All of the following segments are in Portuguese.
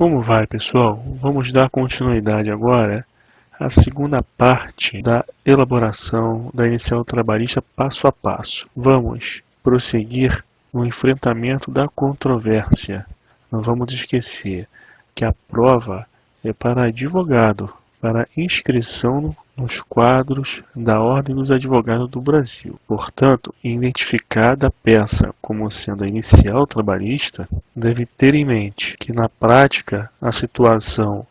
Como vai, pessoal? Vamos dar continuidade agora à segunda parte da elaboração da inicial trabalhista passo a passo. Vamos prosseguir no enfrentamento da controvérsia. Não vamos esquecer que a prova é para advogado, para inscrição nos quadros da Ordem dos Advogados do Brasil. Portanto, identificada a peça como sendo a inicial trabalhista, deve ter em mente que na prática a situação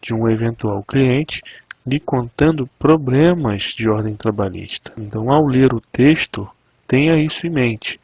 de um eventual cliente lhe contando problemas de ordem trabalhista. Então, ao ler o texto, tenha isso em mente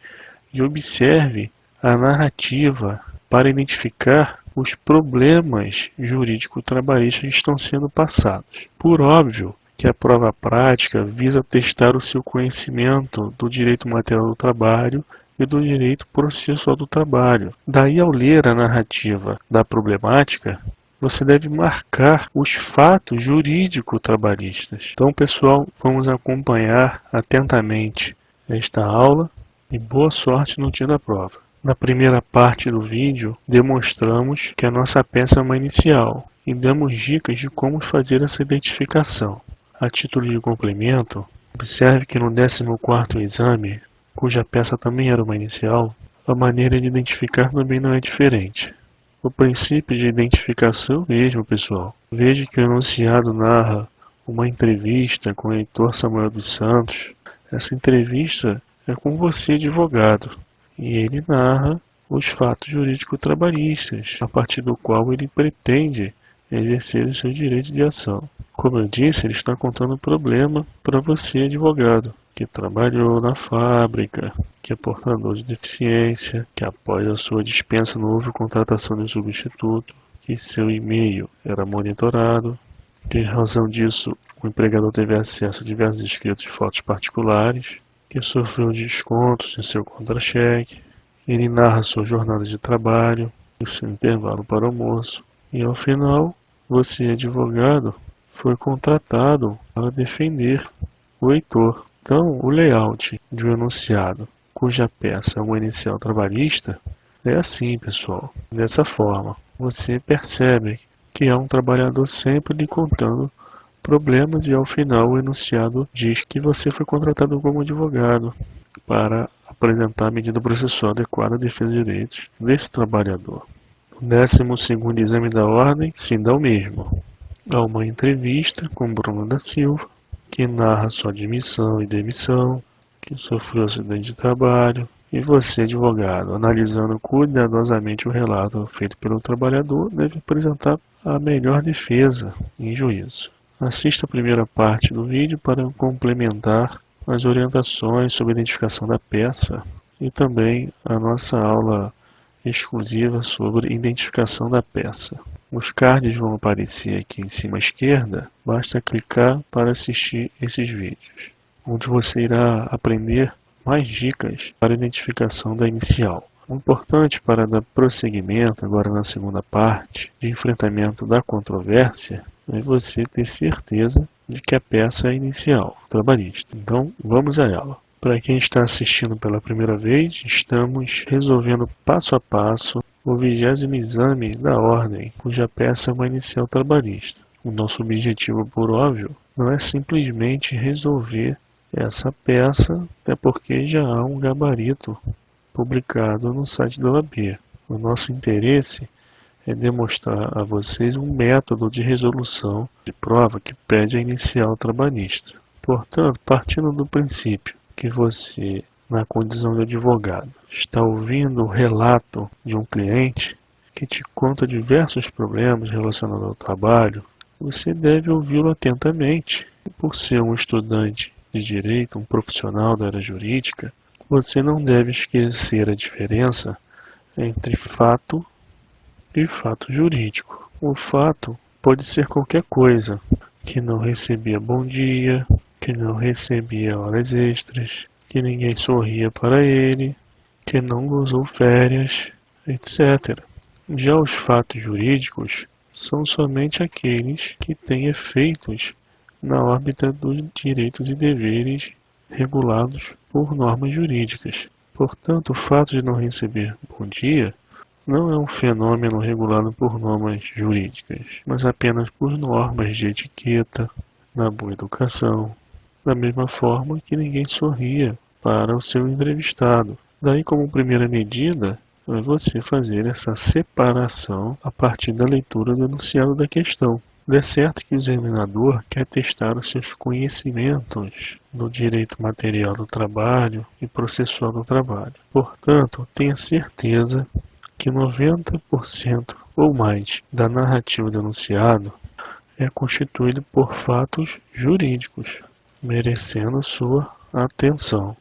e observe a narrativa para identificar os problemas jurídico-trabalhistas que estão sendo passados. Por óbvio que a prova prática visa testar o seu conhecimento do direito material do trabalho e do direito processual do trabalho. Daí, ao ler a narrativa da problemática, você deve marcar os fatos jurídico-trabalhistas. Então, pessoal, vamos acompanhar atentamente esta aula e boa sorte no dia da prova. Na primeira parte do vídeo, demonstramos que a nossa peça é uma inicial e damos dicas de como fazer essa identificação. A título de complemento, observe que no 14º exame, cuja peça também era uma inicial, a maneira de identificar também não é diferente. O princípio de identificação é o mesmo, pessoal. Veja que o enunciado narra uma entrevista com o Heitor Samuel dos Santos. Essa entrevista é com você, advogado, e ele narra os fatos jurídico-trabalhistas, a partir do qual ele pretende exercer o seu direito de ação. Como eu disse, ele está contando um problema para você, advogado, que trabalhou na fábrica, que é portador de deficiência, que após a sua dispensa não houve contratação de substituto, que seu e-mail era monitorado, que em razão disso o empregador teve acesso a diversos escritos de fotos particulares, que sofreu descontos em seu contra-cheque. Ele narra sua jornada de trabalho, e seu intervalo para almoço, e ao final, você, advogado, foi contratado para defender o Heitor. Então, o layout de um enunciado cuja peça é uma inicial trabalhista é assim, pessoal. Dessa forma, você percebe que é um trabalhador sempre lhe contando problemas e ao final o enunciado diz que você foi contratado como advogado para apresentar a medida processual adequada à defesa de direitos desse trabalhador. O 12º exame da ordem se dá o mesmo. Há uma entrevista com Bruno da Silva, que narra sua admissão e demissão, que sofreu acidente de trabalho, e você, advogado, analisando cuidadosamente o relato feito pelo trabalhador, deve apresentar a melhor defesa em juízo. Assista a primeira parte do vídeo para complementar as orientações sobre a identificação da peça e também a nossa aula exclusiva sobre identificação da peça. Os cards vão aparecer aqui em cima à esquerda, basta clicar para assistir esses vídeos, onde você irá aprender mais dicas para a identificação da inicial. O importante para dar prosseguimento agora na segunda parte de enfrentamento da controvérsia é você ter certeza de que a peça é inicial, trabalhista. Então, vamos a ela. Para quem está assistindo pela primeira vez, estamos resolvendo passo a passo o 20º exame da ordem, cuja peça é uma inicial trabalhista. O nosso objetivo, por óbvio, não é simplesmente resolver essa peça, até porque já há um gabarito publicado no site da OAB. O nosso interesse é demonstrar a vocês um método de resolução de prova que pede a inicial trabalhista. Portanto, partindo do princípio que você, na condição de advogado, está ouvindo o relato de um cliente que te conta diversos problemas relacionados ao trabalho, você deve ouvi-lo atentamente. E por ser um estudante de direito, um profissional da área jurídica, você não deve esquecer a diferença entre fato e fato jurídico. O fato pode ser qualquer coisa, que não recebia bom dia, que não recebia horas extras, que ninguém sorria para ele, que não gozou férias, etc. Já os fatos jurídicos são somente aqueles que têm efeitos na órbita dos direitos e deveres regulados por normas jurídicas. Portanto, o fato de não receber bom dia não é um fenômeno regulado por normas jurídicas, mas apenas por normas de etiqueta, da boa educação, da mesma forma que ninguém sorria para o seu entrevistado. Daí, como primeira medida, é você fazer essa separação a partir da leitura do enunciado da questão. É certo que o examinador quer testar os seus conhecimentos no direito material do trabalho e processual do trabalho. Portanto, tenha certeza que 90% ou mais da narrativa do enunciado é constituído por fatos jurídicos, merecendo sua atenção.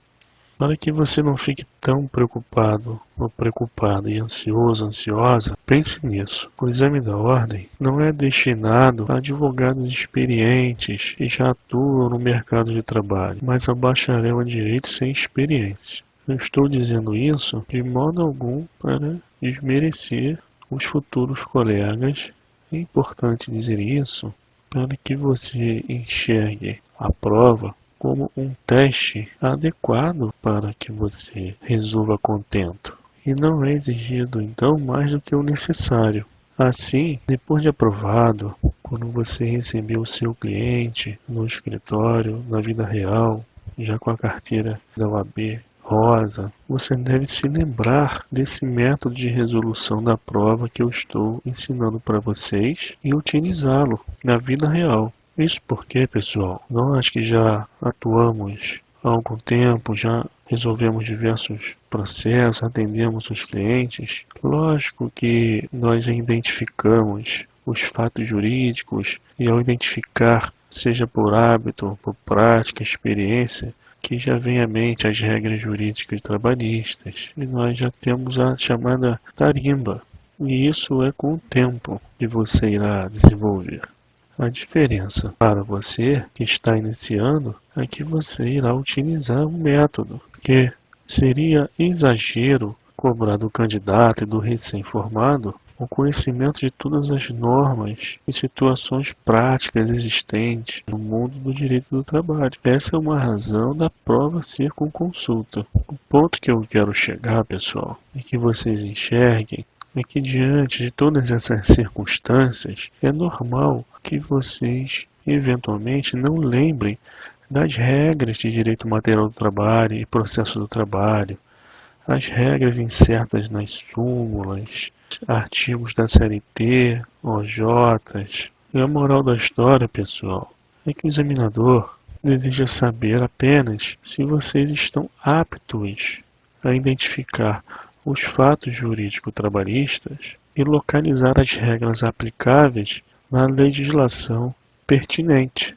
Para que você não fique tão preocupado ou preocupada e ansioso, ansiosa, pense nisso. O exame da ordem não é destinado a advogados experientes que já atuam no mercado de trabalho, mas a bacharel em direito sem experiência. Não estou dizendo isso de modo algum para desmerecer os futuros colegas. É importante dizer isso para que você enxergue a prova como um teste adequado para que você resolva a contento. E não é exigido, então, mais do que o necessário. Assim, depois de aprovado, quando você receber o seu cliente no escritório, na vida real, já com a carteira da OAB rosa, você deve se lembrar desse método de resolução da prova que eu estou ensinando para vocês e utilizá-lo na vida real. Isso porque, pessoal, nós que já atuamos há algum tempo, já resolvemos diversos processos, atendemos os clientes, lógico que nós identificamos os fatos jurídicos e ao identificar, seja por hábito, por prática, experiência, que já vem à mente as regras jurídicas trabalhistas e nós já temos a chamada tarimba. E isso é com o tempo que você irá desenvolver. A diferença para você que está iniciando é que você irá utilizar um método, porque seria exagero cobrar do candidato e do recém-formado o conhecimento de todas as normas e situações práticas existentes no mundo do direito do trabalho. Essa é uma razão da prova ser com consulta. O ponto que eu quero chegar, pessoal, é que vocês enxerguem é que diante de todas essas circunstâncias, é normal que vocês eventualmente não lembrem das regras de direito material do trabalho e processo do trabalho, as regras incertas nas súmulas, artigos da CLT, OJs. E a moral da história, pessoal, é que o examinador deseja saber apenas se vocês estão aptos a identificar os fatos jurídico-trabalhistas e localizar as regras aplicáveis na legislação pertinente.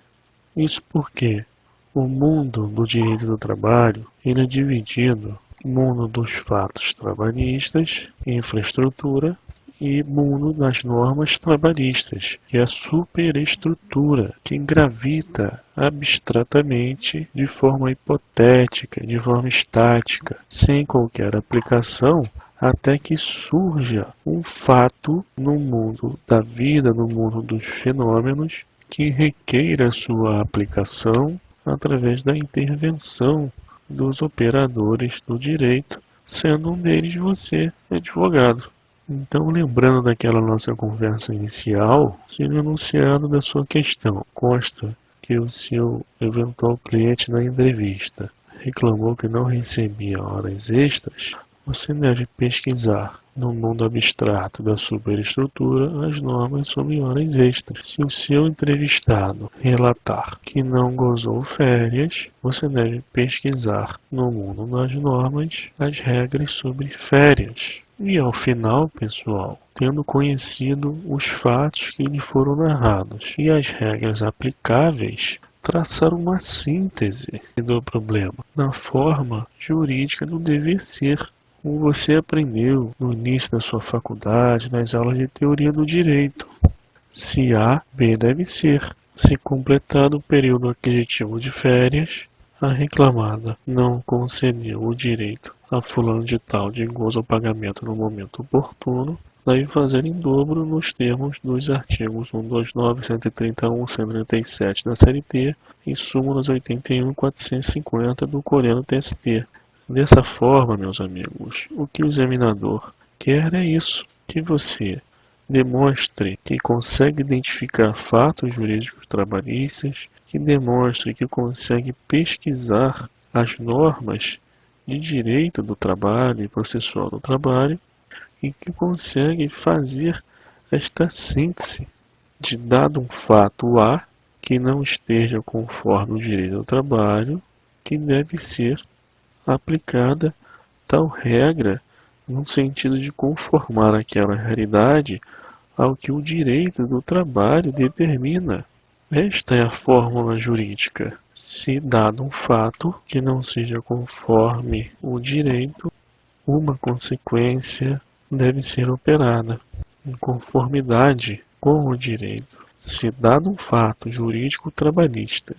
Isso porque o mundo do direito do trabalho ele é dividido no mundo dos fatos trabalhistas, infraestrutura, e mundo das normas trabalhistas, que é a superestrutura, que gravita abstratamente, de forma hipotética, de forma estática, sem qualquer aplicação, até que surja um fato no mundo da vida, no mundo dos fenômenos, que requeira sua aplicação através da intervenção dos operadores do direito, sendo um deles você, advogado. Então, lembrando daquela nossa conversa inicial, se no enunciado da sua questão consta que o seu eventual cliente na entrevista reclamou que não recebia horas extras, você deve pesquisar no mundo abstrato da superestrutura as normas sobre horas extras. Se o seu entrevistado relatar que não gozou férias, você deve pesquisar no mundo das normas as regras sobre férias. E ao final, pessoal, tendo conhecido os fatos que lhe foram narrados e as regras aplicáveis, traçar uma síntese do problema na forma jurídica do dever ser, como você aprendeu no início da sua faculdade, nas aulas de teoria do direito. Se A, B deve ser. Se completado o período aquisitivo de férias, a reclamada não concedeu o direito a fulano de tal de gozo ao pagamento no momento oportuno, deve fazer em dobro nos termos dos artigos 129, 131, 137 da CLT e súmulas 81 e 450 do Coreno TST. Dessa forma, meus amigos, o que o examinador quer é isso, que você demonstre que consegue identificar fatos jurídicos trabalhistas, que demonstre que consegue pesquisar as normas de direito do trabalho e processual do trabalho e que consegue fazer esta síntese de dado um fato A que não esteja conforme o direito do trabalho, que deve ser aplicada tal regra no sentido de conformar aquela realidade ao que o direito do trabalho determina. Esta é a fórmula jurídica. Se dado um fato que não seja conforme o direito, uma consequência deve ser operada em conformidade com o direito. Se dado um fato jurídico trabalhista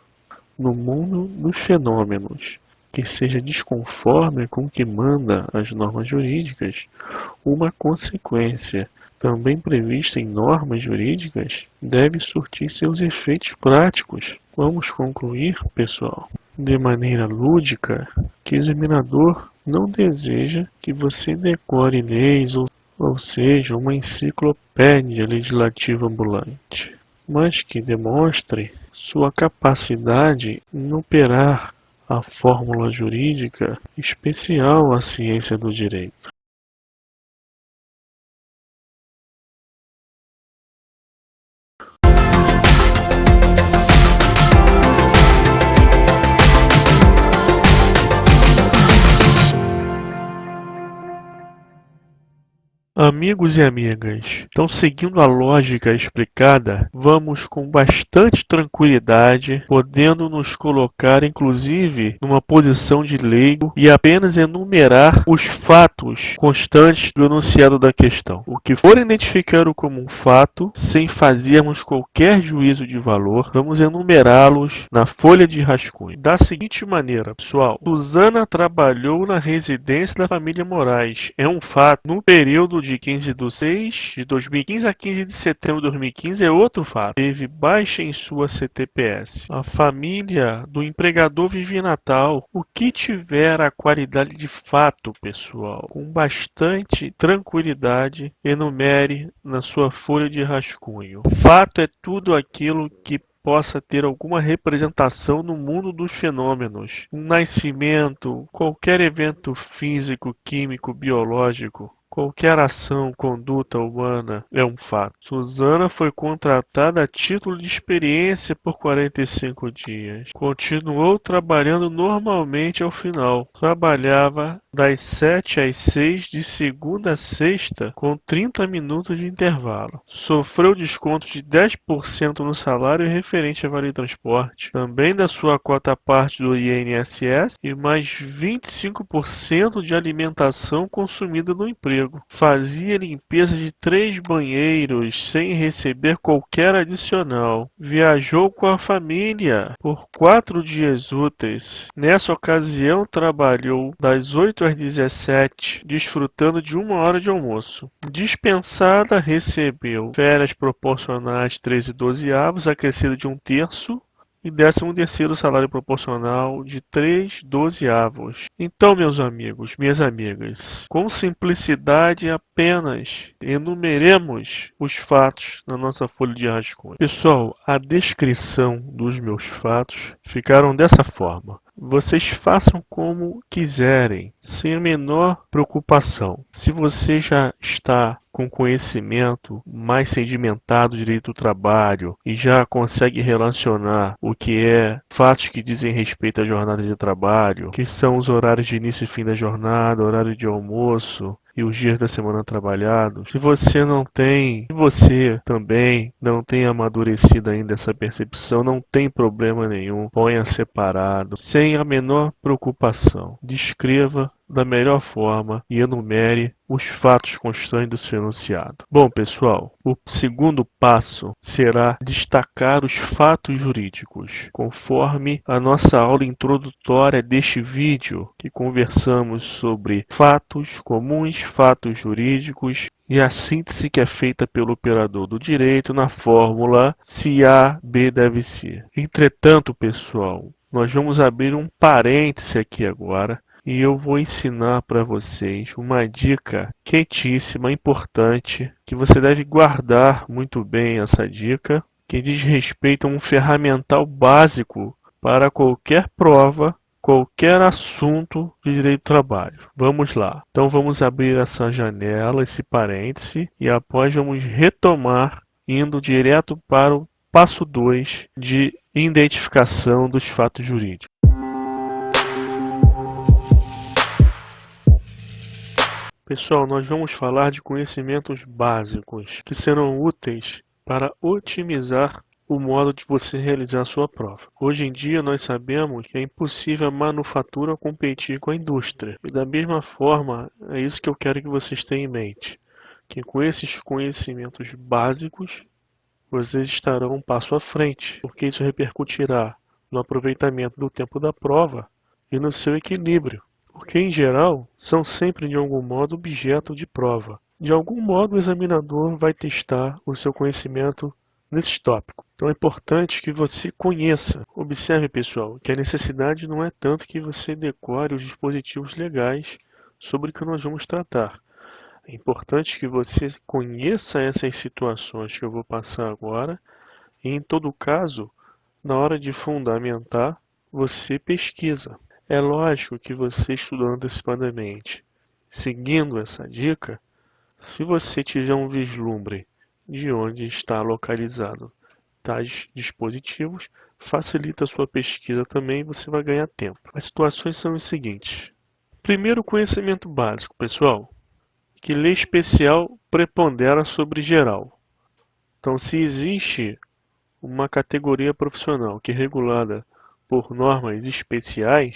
no mundo dos fenômenos que seja desconforme com o que manda as normas jurídicas, uma consequência também prevista em normas jurídicas deve surtir seus efeitos práticos. Vamos concluir, pessoal, de maneira lúdica, que o examinador não deseja que você decore leis ou seja, uma enciclopédia legislativa ambulante, mas que demonstre sua capacidade em operar a fórmula jurídica especial à ciência do direito. Amigos e amigas, então seguindo a lógica explicada, vamos com bastante tranquilidade, podendo nos colocar inclusive numa posição de leigo e apenas enumerar os fatos constantes do enunciado da questão. O que for identificado como um fato, sem fazermos qualquer juízo de valor, vamos enumerá-los na folha de rascunho. Da seguinte maneira, pessoal: Susana trabalhou na residência da família Moraes. É um fato. No período de 15/6 de 2015 a 15 de setembro de 2015 é outro fato. Teve baixa em sua CTPS. A família do empregador vive em Natal. O que tiver a qualidade de fato, pessoal, com bastante tranquilidade, enumere na sua folha de rascunho. Fato é tudo aquilo que possa ter alguma representação no mundo dos fenômenos. Um nascimento, qualquer evento físico, químico, biológico, qualquer ação, conduta humana é um fato. Susana foi contratada a título de experiência por 45 dias. Continuou trabalhando normalmente ao final. Trabalhava das 7 às 6 de segunda a sexta, com 30 minutos de intervalo. Sofreu desconto de 10% no salário referente a vale transporte, também da sua cota parte do INSS e mais 25% de alimentação consumida no emprego. Fazia limpeza de 3 banheiros sem receber qualquer adicional. Viajou com a família por 4 dias úteis. Nessa ocasião, trabalhou das 8 às 17, desfrutando de 1 hora de almoço. Dispensada, recebeu férias proporcionais 13/12, acrescido de 1/3, e 13º salário proporcional de 3/12. Então, meus amigos, minhas amigas, com simplicidade apenas enumeremos os fatos na nossa folha de rascunho. Pessoal, a descrição dos meus fatos ficaram dessa forma. Vocês façam como quiserem, sem a menor preocupação. Se você já está com conhecimento mais sedimentado do direito do trabalho e já consegue relacionar o que é fatos que dizem respeito à jornada de trabalho, que são os horários de início e fim da jornada, horário de almoço e os dias da semana trabalhados. Se você também não tem amadurecido ainda essa percepção, não tem problema nenhum, ponha separado, sem a menor preocupação. Descreva da melhor forma e enumere os fatos constantes do seu enunciado. Bom, pessoal, o segundo passo será destacar os fatos jurídicos, conforme a nossa aula introdutória deste vídeo, que conversamos sobre fatos comuns, fatos jurídicos e a síntese que é feita pelo operador do direito na fórmula se A, B deve ser. Entretanto, pessoal, nós vamos abrir um parêntese aqui agora e eu vou ensinar para vocês uma dica quentíssima, importante, que você deve guardar muito bem essa dica, que diz respeito a um ferramental básico para qualquer prova, qualquer assunto de direito do trabalho. Vamos lá. Então vamos abrir essa janela, esse parêntese, e após vamos retomar, indo direto para o passo 2 de identificação dos fatos jurídicos. Pessoal, nós vamos falar de conhecimentos básicos que serão úteis para otimizar o modo de você realizar a sua prova. Hoje em dia nós sabemos que é impossível a manufatura competir com a indústria. E da mesma forma, é isso que eu quero que vocês tenham em mente, que com esses conhecimentos básicos, vocês estarão um passo à frente, porque isso repercutirá no aproveitamento do tempo da prova e no seu equilíbrio. Porque, em geral, são sempre de algum modo objeto de prova. De algum modo, o examinador vai testar o seu conhecimento nesse tópico. Então é importante que você conheça. Observe, pessoal, que a necessidade não é tanto que você decore os dispositivos legais sobre o que nós vamos tratar. É importante que você conheça essas situações que eu vou passar agora e, em todo caso, na hora de fundamentar, você pesquisa. É lógico que você estudando antecipadamente, seguindo essa dica, se você tiver um vislumbre de onde está localizado tais dispositivos, facilita a sua pesquisa também e você vai ganhar tempo. As situações são as seguintes. Primeiro, conhecimento básico, pessoal, que lei especial prepondera sobre geral. Então, se existe uma categoria profissional que é regulada por normas especiais,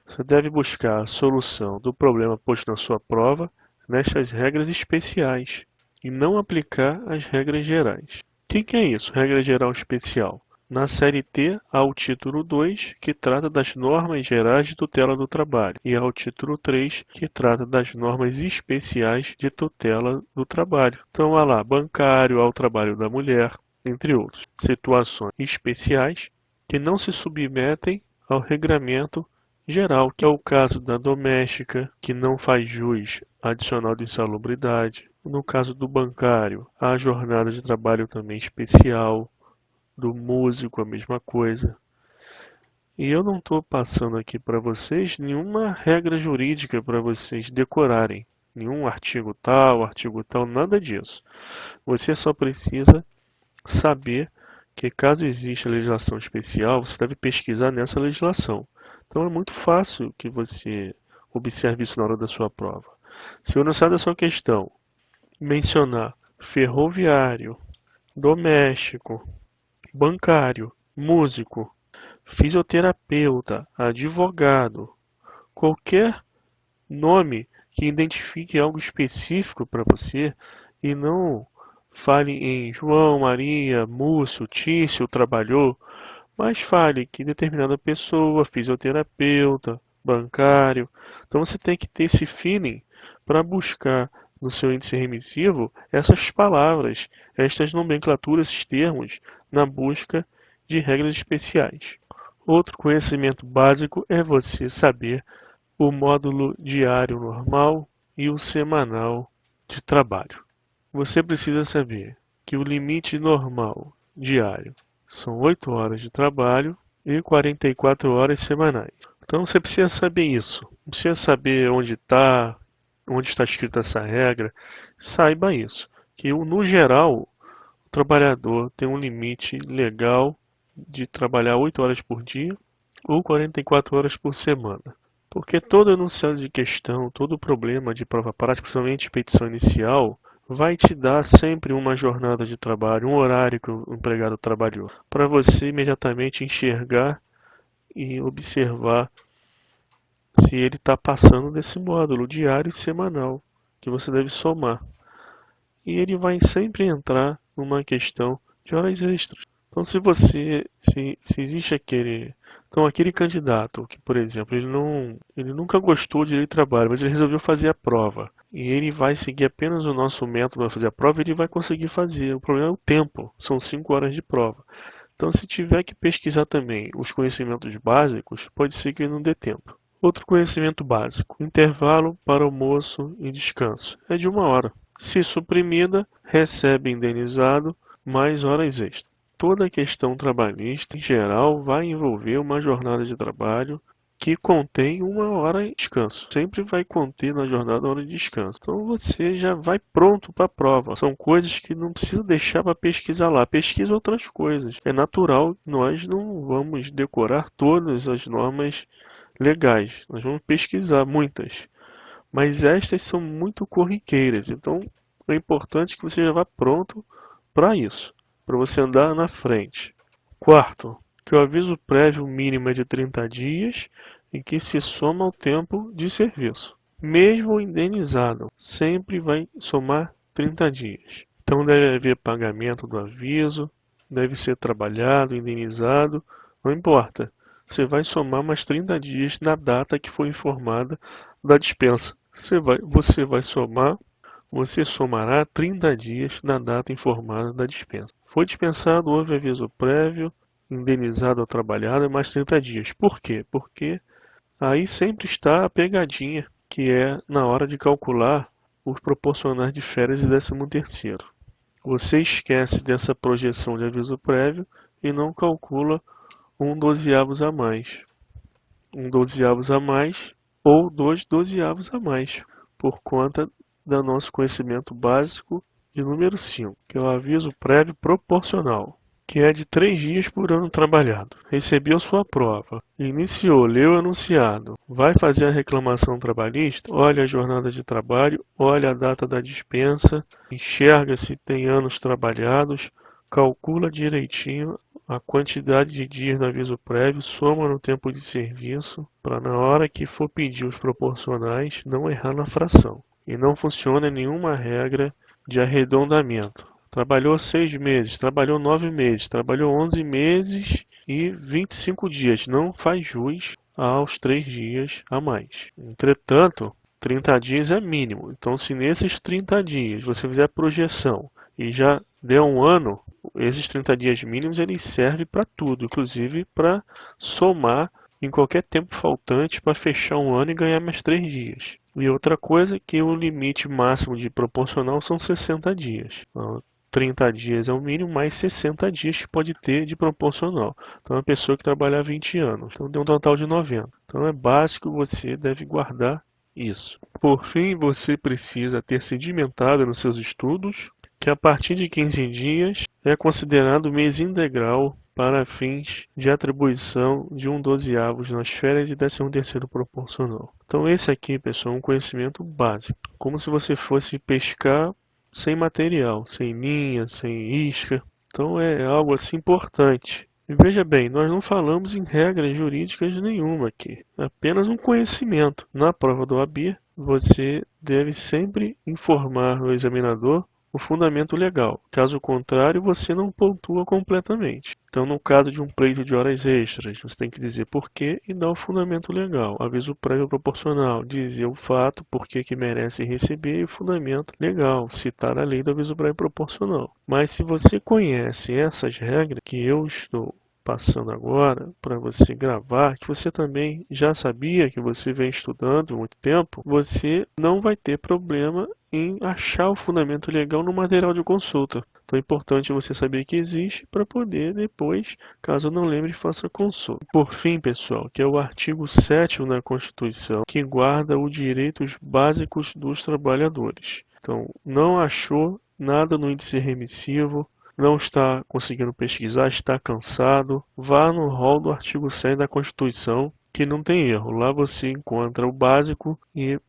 você deve buscar a solução do problema posto na sua prova nestas regras especiais e não aplicar as regras gerais. O que é isso, regra geral especial? Na série T, há o título 2, que trata das normas gerais de tutela do trabalho, e há o título 3, que trata das normas especiais de tutela do trabalho. Então, há lá, bancário, ao trabalho da mulher, entre outros. Situações especiais que não se submetem ao regramento geral, que é o caso da doméstica, que não faz jus adicional de insalubridade. No caso do bancário, a jornada de trabalho também especial, do músico a mesma coisa. E eu não estou passando aqui para vocês nenhuma regra jurídica para vocês decorarem, nenhum artigo tal, nada disso. Você só precisa saber que caso exista legislação especial, você deve pesquisar nessa legislação. Então é muito fácil que você observe isso na hora da sua prova. Se eu não sair da sua questão mencionar ferroviário, doméstico, bancário, músico, fisioterapeuta, advogado, qualquer nome que identifique algo específico para você e não fale em João, Maria, Múcio, Tício trabalhou, mas fale que determinada pessoa, fisioterapeuta, bancário. Então você tem que ter esse feeling para buscar no seu índice remissivo essas palavras, estas nomenclaturas, esses termos, na busca de regras especiais. Outro conhecimento básico é você saber o módulo diário normal e o semanal de trabalho. Você precisa saber que o limite normal diário são 8 horas de trabalho e 44 horas semanais. Então você precisa saber isso. Precisa saber onde está escrita essa regra. Saiba isso. Que no geral, o trabalhador tem um limite legal de trabalhar 8 horas por dia ou 44 horas por semana. Porque todo enunciado de questão, todo problema de prova prática, principalmente petição inicial, vai te dar sempre uma jornada de trabalho, um horário que o empregado trabalhou, para você imediatamente enxergar e observar se ele está passando desse módulo diário e semanal, que você deve somar. E ele vai sempre entrar numa questão de horas extras. Então, se existe aquele candidato que, por exemplo, ele nunca gostou de direito de trabalho, mas ele resolveu fazer a prova, e ele vai seguir apenas o nosso método para fazer a prova, ele vai conseguir fazer. O problema é o tempo, são 5 horas de prova. Então, se tiver que pesquisar também os conhecimentos básicos, pode ser que não dê tempo. Outro conhecimento básico: intervalo para almoço e descanso é de 1 hora. Se suprimida, recebe indenizado mais horas extras. Toda a questão trabalhista, em geral, vai envolver uma jornada de trabalho que contém 1 hora de descanso. Sempre vai conter na jornada 1 hora de descanso. Então você já vai pronto para a prova. São coisas que não precisa deixar para pesquisar lá. Pesquisa outras coisas. É natural, nós não vamos decorar todas as normas legais. Nós vamos pesquisar muitas. Mas estas são muito corriqueiras. Então é importante que você já vá pronto para isso, para você andar na frente. Quarto, que o aviso prévio mínimo é de 30 dias e que se soma ao tempo de serviço. Mesmo indenizado, sempre vai somar 30 dias. Então deve haver pagamento do aviso, deve ser trabalhado, indenizado, não importa. Você vai somar mais 30 dias na data que foi informada da dispensa. Você somará 30 dias na data informada da dispensa. Foi dispensado, houve aviso prévio, indenizado ou trabalhado é mais 30 dias. Por quê? Porque aí sempre está a pegadinha, que é na hora de calcular os proporcionais de férias e 13º. Você esquece dessa projeção de aviso prévio e não calcula um dozeavos a mais. Um dozeavos a mais ou 2 dozeavos a mais, por conta do nosso conhecimento básico de número 5, que é o aviso prévio proporcional, que é de 3 dias por ano trabalhado. Recebeu sua prova, iniciou, leu o enunciado, vai fazer a reclamação trabalhista, olha a jornada de trabalho, olha a data da dispensa, enxerga se tem anos trabalhados, calcula direitinho a quantidade de dias no aviso prévio, soma no tempo de serviço, para na hora que for pedir os proporcionais, não errar na fração. E não funciona nenhuma regra de arredondamento. Trabalhou 6 meses, trabalhou 9 meses, trabalhou 11 meses e 25 dias. Não faz jus aos 3 dias a mais. Entretanto, 30 dias é mínimo. Então, se nesses 30 dias você fizer a projeção e já der 1 ano, esses 30 dias mínimos eles servem para tudo, inclusive para somar em qualquer tempo faltante para fechar 1 ano e ganhar mais 3 dias. E outra coisa é que o limite máximo de proporcional são 60 dias. Então, 30 dias é o mínimo, mais 60 dias que pode ter de proporcional. Então, é uma pessoa que trabalhar 20 anos. Então, tem um total de 90. Então, é básico, você deve guardar isso. Por fim, você precisa ter sedimentado nos seus estudos que a partir de 15 dias é considerado mês integral para fins de atribuição de 1/12 nas férias e 13º proporcional. Então esse aqui, pessoal, é um conhecimento básico. Como se você fosse pescar sem material, sem linha, sem isca. Então é algo assim importante. E veja bem, nós não falamos em regras jurídicas nenhuma aqui. É apenas um conhecimento. Na prova do OAB, você deve sempre informar o examinador o fundamento legal. Caso contrário, você não pontua completamente. Então, no caso de um pleito de horas extras, você tem que dizer porquê e dar o fundamento legal. Aviso prévio proporcional, dizer o fato, porquê que merece receber e o fundamento legal, citar a lei do aviso prévio proporcional. Mas se você conhece essas regras que eu estou passando agora para você gravar, que você também já sabia, que você vem estudando há muito tempo, você não vai ter problema em achar o fundamento legal no material de consulta. Então é importante você saber que existe para poder depois, caso não lembre, faça consulta. Por fim, pessoal, que é o artigo 7º da Constituição, que guarda os direitos básicos dos trabalhadores. Então, não achou nada no índice remissivo, não está conseguindo pesquisar, está cansado, vá no rol do artigo 7 da Constituição, que não tem erro. Lá você encontra o básico e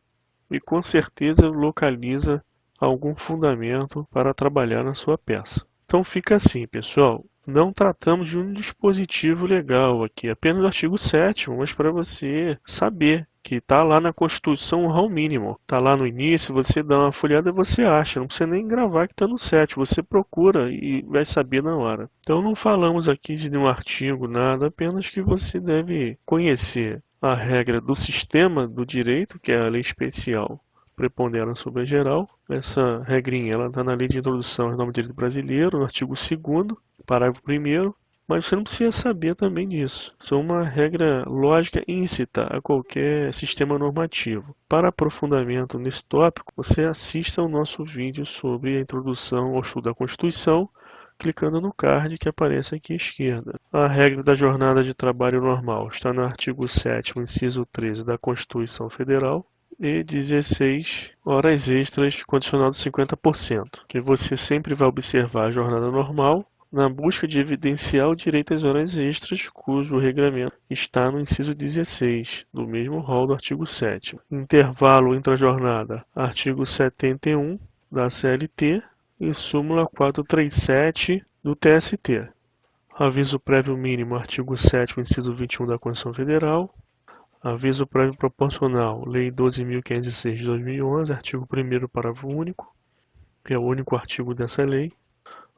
com certeza localiza algum fundamento para trabalhar na sua peça. Então fica assim, pessoal. Não tratamos de um dispositivo legal aqui, apenas do artigo 7º, mas para você saber que está lá na Constituição o rol mínimo. Está lá no início, você dá uma folhada e você acha. Não precisa nem gravar que está no 7º. Você procura e vai saber na hora. Então não falamos aqui de nenhum artigo, nada. Apenas que você deve conhecer a regra do sistema do direito, que é a lei especial prepondera sobre a geral. Essa regrinha está na Lei de Introdução ao Norma de Direito Brasileiro, no artigo 2º, parágrafo 1º, mas você não precisa saber também disso. Isso é uma regra lógica íncita a qualquer sistema normativo. Para aprofundamento nesse tópico, você assista ao nosso vídeo sobre a introdução ao estudo da Constituição, clicando no card que aparece aqui à esquerda. A regra da jornada de trabalho normal está no artigo 7º, inciso 13 da Constituição Federal, e 16 horas extras condicional de 50%, que você sempre vai observar a jornada normal na busca de evidenciar o direito às horas extras, cujo regramento está no inciso 16 do mesmo rol do artigo 7º. Intervalo intra-jornada, artigo 71 da CLT e súmula 437 do TST. Aviso prévio mínimo, artigo 7º, inciso 21 da Constituição Federal. Aviso prévio proporcional, Lei 12.506 de 2011, artigo 1º, parágrafo único, que é o único artigo dessa lei.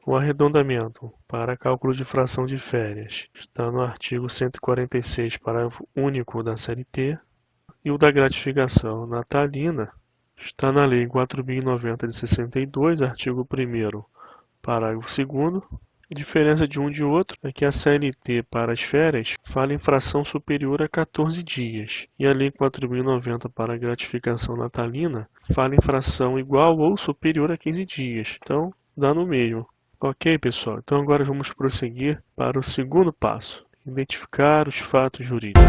O arredondamento para cálculo de fração de férias está no artigo 146, parágrafo único da CLT. E o da gratificação natalina está na Lei 4.090 de 62, artigo 1º, parágrafo 2º. A diferença de um de outro é que a CLT para as férias fala em fração superior a 14 dias e a Lei 4.090 para a gratificação natalina fala em fração igual ou superior a 15 dias. Então, dá no mesmo. Ok, pessoal? Então agora vamos prosseguir para o segundo passo: identificar os fatos jurídicos.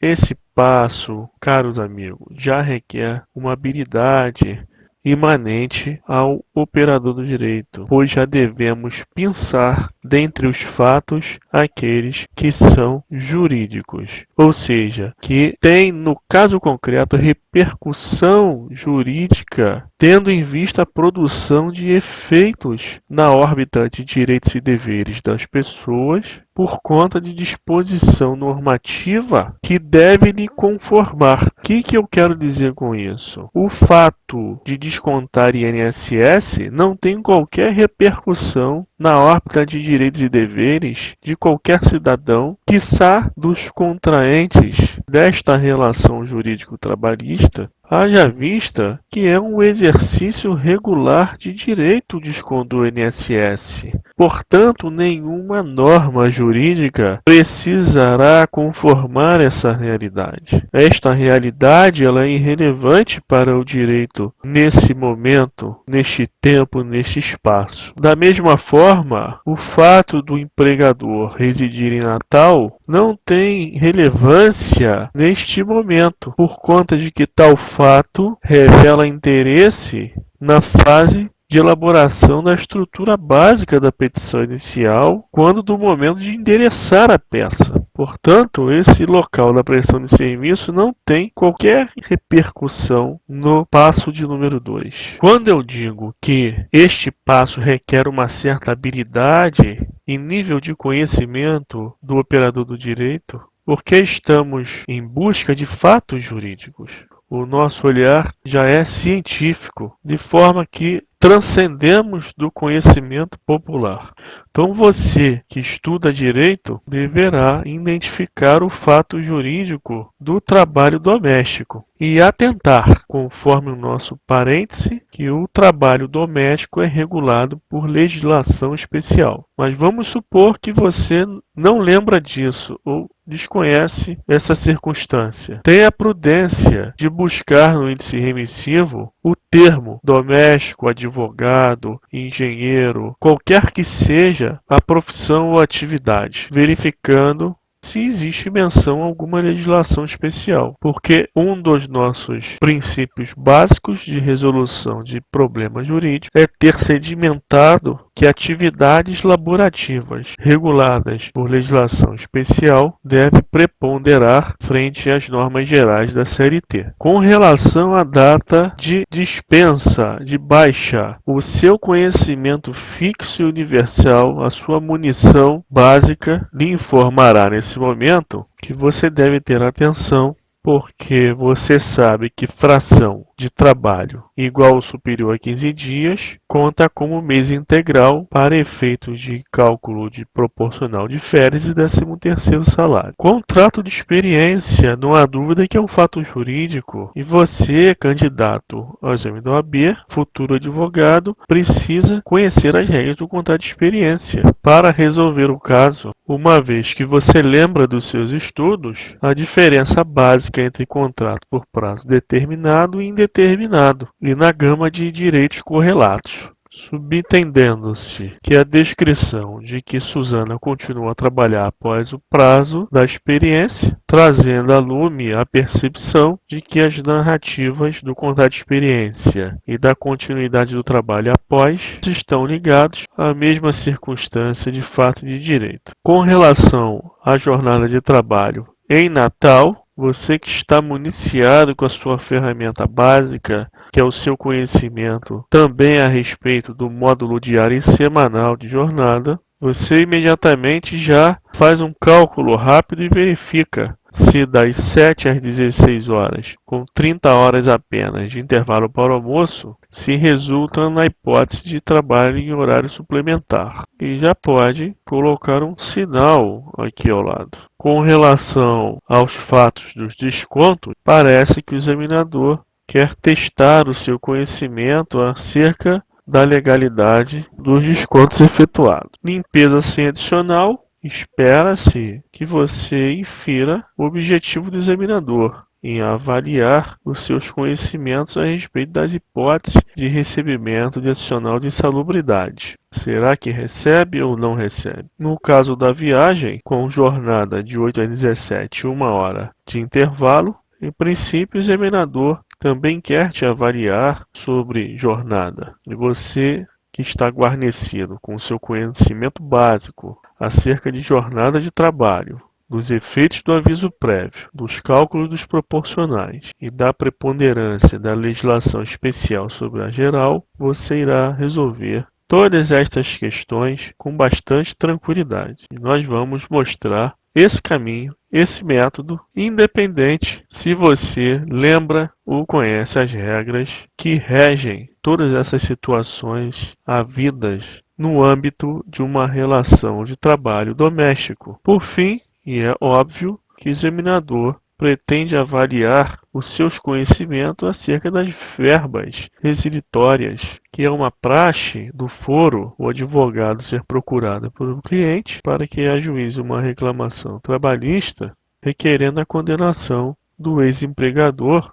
Esse passo, caros amigos, já requer uma habilidade imanente ao operador do direito, pois já devemos pensar dentre os fatos aqueles que são jurídicos, ou seja, que têm no caso concreto repercussão jurídica, tendo em vista a produção de efeitos na órbita de direitos e deveres das pessoas por conta de disposição normativa que deve lhe conformar. O que eu quero dizer com isso? O fato de descontar INSS não tem qualquer repercussão na órbita de direitos e deveres de qualquer cidadão, quiçá dos contraentes desta relação jurídico-trabalhista, haja vista que é um exercício regular de direito desconto do INSS. Portanto, nenhuma norma jurídica precisará conformar essa realidade. Esta realidade ela é irrelevante para o direito nesse momento, neste tempo, neste espaço. Da mesma forma, o fato do empregador residir em Natal não tem relevância neste momento, por conta de que tal fato revela interesse na fase de elaboração da estrutura básica da petição inicial, quando do momento de endereçar a peça. Portanto, esse local da prestação de serviço não tem qualquer repercussão no passo de número 2. Quando eu digo que este passo requer uma certa habilidade e nível de conhecimento do operador do direito, porque estamos em busca de fatos jurídicos. O nosso olhar já é científico, de forma que transcendemos do conhecimento popular. Então você que estuda direito deverá identificar o fato jurídico do trabalho doméstico e atentar, conforme o nosso parêntese, que o trabalho doméstico é regulado por legislação especial. Mas vamos supor que você não lembra disso ou desconhece essa circunstância. Tenha a prudência de buscar no índice remissivo o termo doméstico, advogado, engenheiro, qualquer que seja a profissão ou atividade, verificando se existe menção a alguma legislação especial, porque um dos nossos princípios básicos de resolução de problemas jurídicos é ter sedimentado que atividades laborativas reguladas por legislação especial devem preponderar frente às normas gerais da CLT. Com relação à data de dispensa, de baixa, o seu conhecimento fixo e universal, a sua munição básica, lhe informará nesse momento que você deve ter atenção porque você sabe que fração de trabalho igual ou superior a 15 dias conta como mês integral para efeitos de cálculo de proporcional de férias e 13º salário. Contrato de experiência, não há dúvida que é um fato jurídico e você, candidato ao exame da OAB, futuro advogado, precisa conhecer as regras do contrato de experiência para resolver o caso. Uma vez que você lembra dos seus estudos, a diferença básica entre contrato por prazo determinado e indeterminado, e na gama de direitos correlatos. Subentendendo-se que a descrição de que Susana continua a trabalhar após o prazo da experiência, trazendo a lume a percepção de que as narrativas do contrato de experiência e da continuidade do trabalho após estão ligados à mesma circunstância de fato e de direito. Com relação à jornada de trabalho em Natal, você que está municiado com a sua ferramenta básica, que é o seu conhecimento também a respeito do módulo diário e semanal de jornada, você imediatamente já faz um cálculo rápido e verifica se das 7 às 16 horas, com 30 horas apenas de intervalo para o almoço, se resulta na hipótese de trabalho em horário suplementar. E já pode colocar um sinal aqui ao lado. Com relação aos fatos dos descontos, parece que o examinador quer testar o seu conhecimento acerca da legalidade dos descontos efetuados. Limpeza sem adicional, espera-se que você infira o objetivo do examinador em avaliar os seus conhecimentos a respeito das hipóteses de recebimento de adicional de insalubridade. Será que recebe ou não recebe? No caso da viagem, com jornada de 8 às 17, 1 hora de intervalo, em princípio o examinador também quer te avaliar sobre jornada. E você que está guarnecido com o seu conhecimento básico acerca de jornada de trabalho, dos efeitos do aviso prévio, dos cálculos dos proporcionais e da preponderância da legislação especial sobre a geral, você irá resolver todas estas questões com bastante tranquilidade. E nós vamos mostrar esse caminho, esse método, independente se você lembra ou conhece as regras que regem todas essas situações havidas no âmbito de uma relação de trabalho doméstico. Por fim, e é óbvio que o examinador pretende avaliar os seus conhecimentos acerca das verbas resilitórias, que é uma praxe do foro, o advogado ser procurado por um cliente para que ajuize uma reclamação trabalhista requerendo a condenação do ex-empregador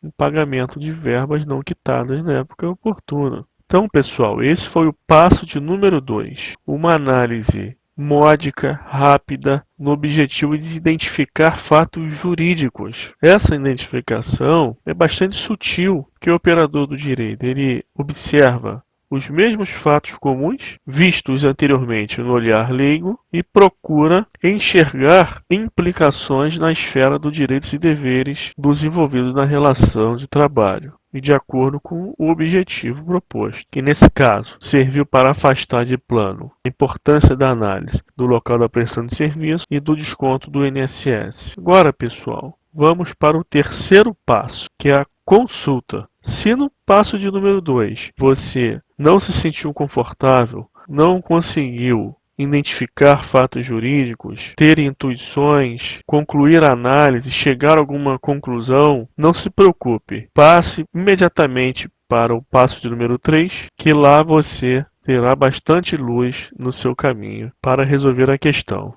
em pagamento de verbas não quitadas na época oportuna. Então, pessoal, esse foi o passo de número 2, uma análise módica, rápida, no objetivo de identificar fatos jurídicos. Essa identificação é bastante sutil, que o operador do direito ele observa os mesmos fatos comuns vistos anteriormente no olhar leigo e procura enxergar implicações na esfera dos direitos e deveres dos envolvidos na relação de trabalho e de acordo com o objetivo proposto, que nesse caso serviu para afastar de plano a importância da análise do local da prestação de serviço e do desconto do INSS. Agora, pessoal, vamos para o terceiro passo, que é a consulta. Se no passo de número 2 você não se sentiu confortável, não conseguiu identificar fatos jurídicos, ter intuições, concluir a análise, chegar a alguma conclusão, não se preocupe. Passe imediatamente para o passo de número 3, que lá você terá bastante luz no seu caminho para resolver a questão.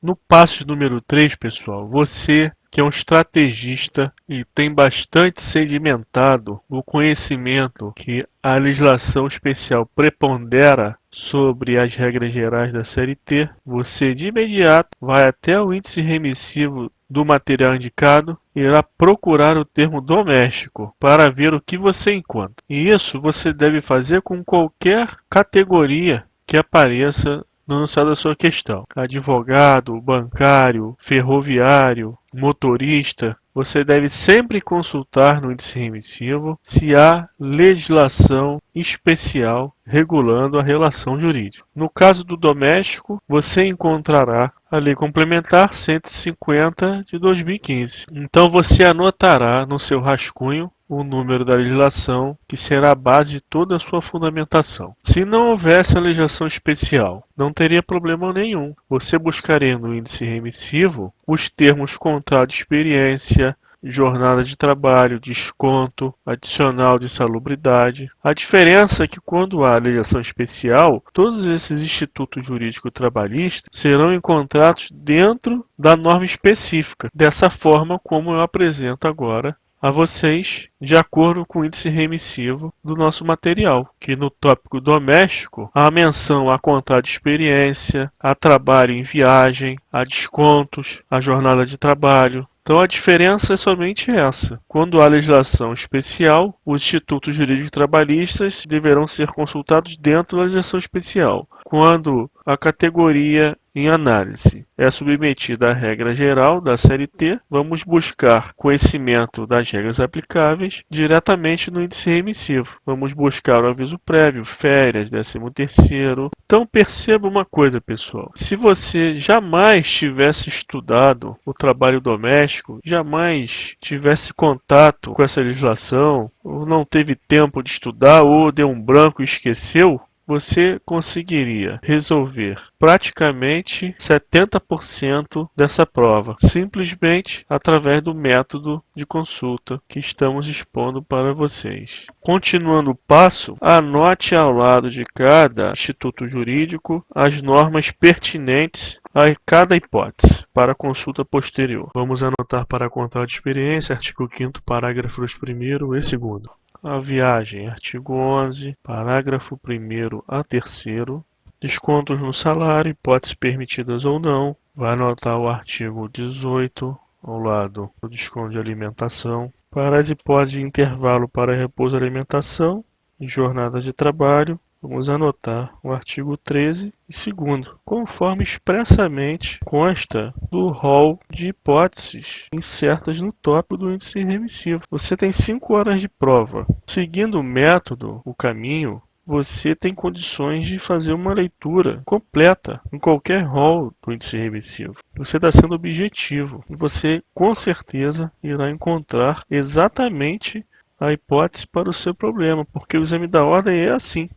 No passo número 3, pessoal, você que é um estrategista e tem bastante sedimentado o conhecimento que a legislação especial prepondera sobre as regras gerais da CLT, você de imediato vai até o índice remissivo do material indicado e irá procurar o termo doméstico para ver o que você encontra. E isso você deve fazer com qualquer categoria que apareça no enunciado da sua questão. Advogado, bancário, ferroviário, motorista, você deve sempre consultar no índice remissivo se há legislação especial regulando a relação jurídica. No caso do doméstico, você encontrará a Lei Complementar 150 de 2015. Então você anotará no seu rascunho o número da legislação, que será a base de toda a sua fundamentação. Se não houvesse a legislação especial, não teria problema nenhum. Você buscaria no índice remissivo os termos contrato de experiência, jornada de trabalho, desconto, adicional de insalubridade. A diferença é que quando há legislação especial, todos esses institutos jurídicos trabalhistas serão encontrados dentro da norma específica, dessa forma como eu apresento agora a vocês, de acordo com o índice remissivo do nosso material, que no tópico doméstico há menção a contrato de experiência, a trabalho em viagem, a descontos, a jornada de trabalho. Então a diferença é somente essa. Quando há legislação especial, os institutos jurídicos trabalhistas deverão ser consultados dentro da legislação especial. Quando a categoria em análise é submetida à regra geral da CLT, vamos buscar conhecimento das regras aplicáveis diretamente no índice remissivo. Vamos buscar o aviso prévio, férias, 13º. Então perceba uma coisa, pessoal. Se você jamais tivesse estudado o trabalho doméstico, jamais tivesse contato com essa legislação, ou não teve tempo de estudar, ou deu um branco e esqueceu, você conseguiria resolver praticamente 70% dessa prova, simplesmente através do método de consulta que estamos expondo para vocês. Continuando o passo, anote ao lado de cada instituto jurídico as normas pertinentes a cada hipótese para consulta posterior. Vamos anotar para contrato de experiência, artigo 5º, parágrafos 1º e 2º. A viagem, artigo 11, parágrafo 1º a 3º. Descontos no salário, hipóteses permitidas ou não. Vai anotar o artigo 18 ao lado do desconto de alimentação. Para as hipóteses de intervalo para repouso e alimentação e jornada de trabalho, vamos anotar o artigo 13 e 2º, conforme expressamente consta do rol de hipóteses incertas no tópico do índice remissivo. Você tem 5 horas de prova. Seguindo o método, o caminho, você tem condições de fazer uma leitura completa em qualquer rol do índice remissivo. Você está sendo objetivo e você com certeza irá encontrar exatamente a hipótese para o seu problema, porque o exame da ordem é assim.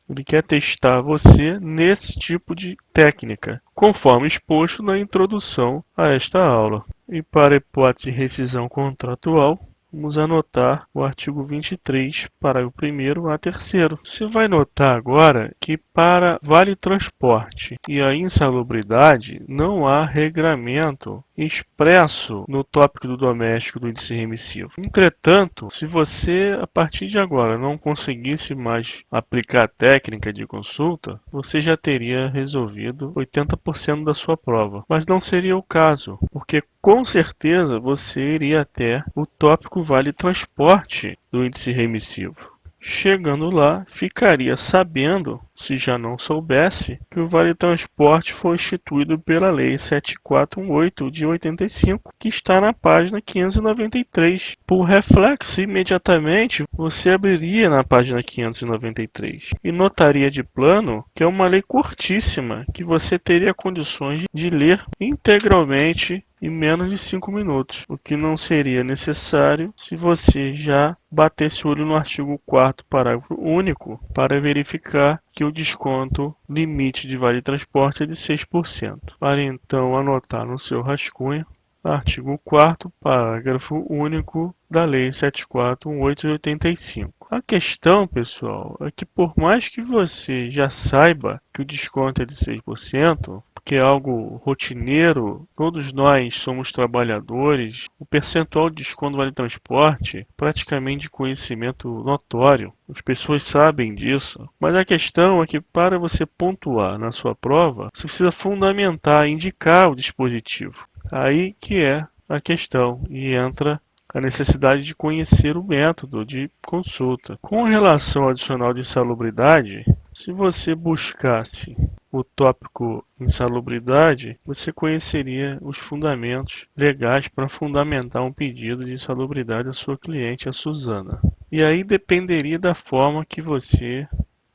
Ele quer testar você nesse tipo de técnica, conforme exposto na introdução a esta aula. E para a hipótese de rescisão contratual, vamos anotar o artigo 23, parágrafo 1º a 3º. Você vai notar agora que para vale transporte e a insalubridade não há regramento expresso no tópico do doméstico do índice remissivo. Entretanto, se você a partir de agora não conseguisse mais aplicar a técnica de consulta, você já teria resolvido 80% da sua prova. Mas não seria o caso, porque com certeza você iria até o tópico vale transporte do índice remissivo. Chegando lá, ficaria sabendo, se já não soubesse, que o Vale Transporte foi instituído pela Lei 7418 de 85, que está na página 593. Por reflexo, imediatamente você abriria na página 593 e notaria de plano que é uma lei curtíssima, que você teria condições de ler integralmente em menos de 5 minutos, o que não seria necessário se você já batesse o olho no artigo 4º, parágrafo único, para verificar que o desconto limite de vale transporte é de 6%. Para então anotar no seu rascunho, artigo 4º, parágrafo único da Lei 7418 de 85. A questão, pessoal, é que por mais que você já saiba que o desconto é de 6%, que é algo rotineiro, todos nós somos trabalhadores, o percentual de desconto do Vale Transporte praticamente de conhecimento notório, as pessoas sabem disso, mas a questão é que para você pontuar na sua prova, você precisa fundamentar, indicar o dispositivo. Aí que é a questão e entra a necessidade de conhecer o método de consulta. Com relação ao adicional de insalubridade, se você buscasse o tópico insalubridade, você conheceria os fundamentos legais para fundamentar um pedido de insalubridade à sua cliente, a Suzana. E aí dependeria da forma que você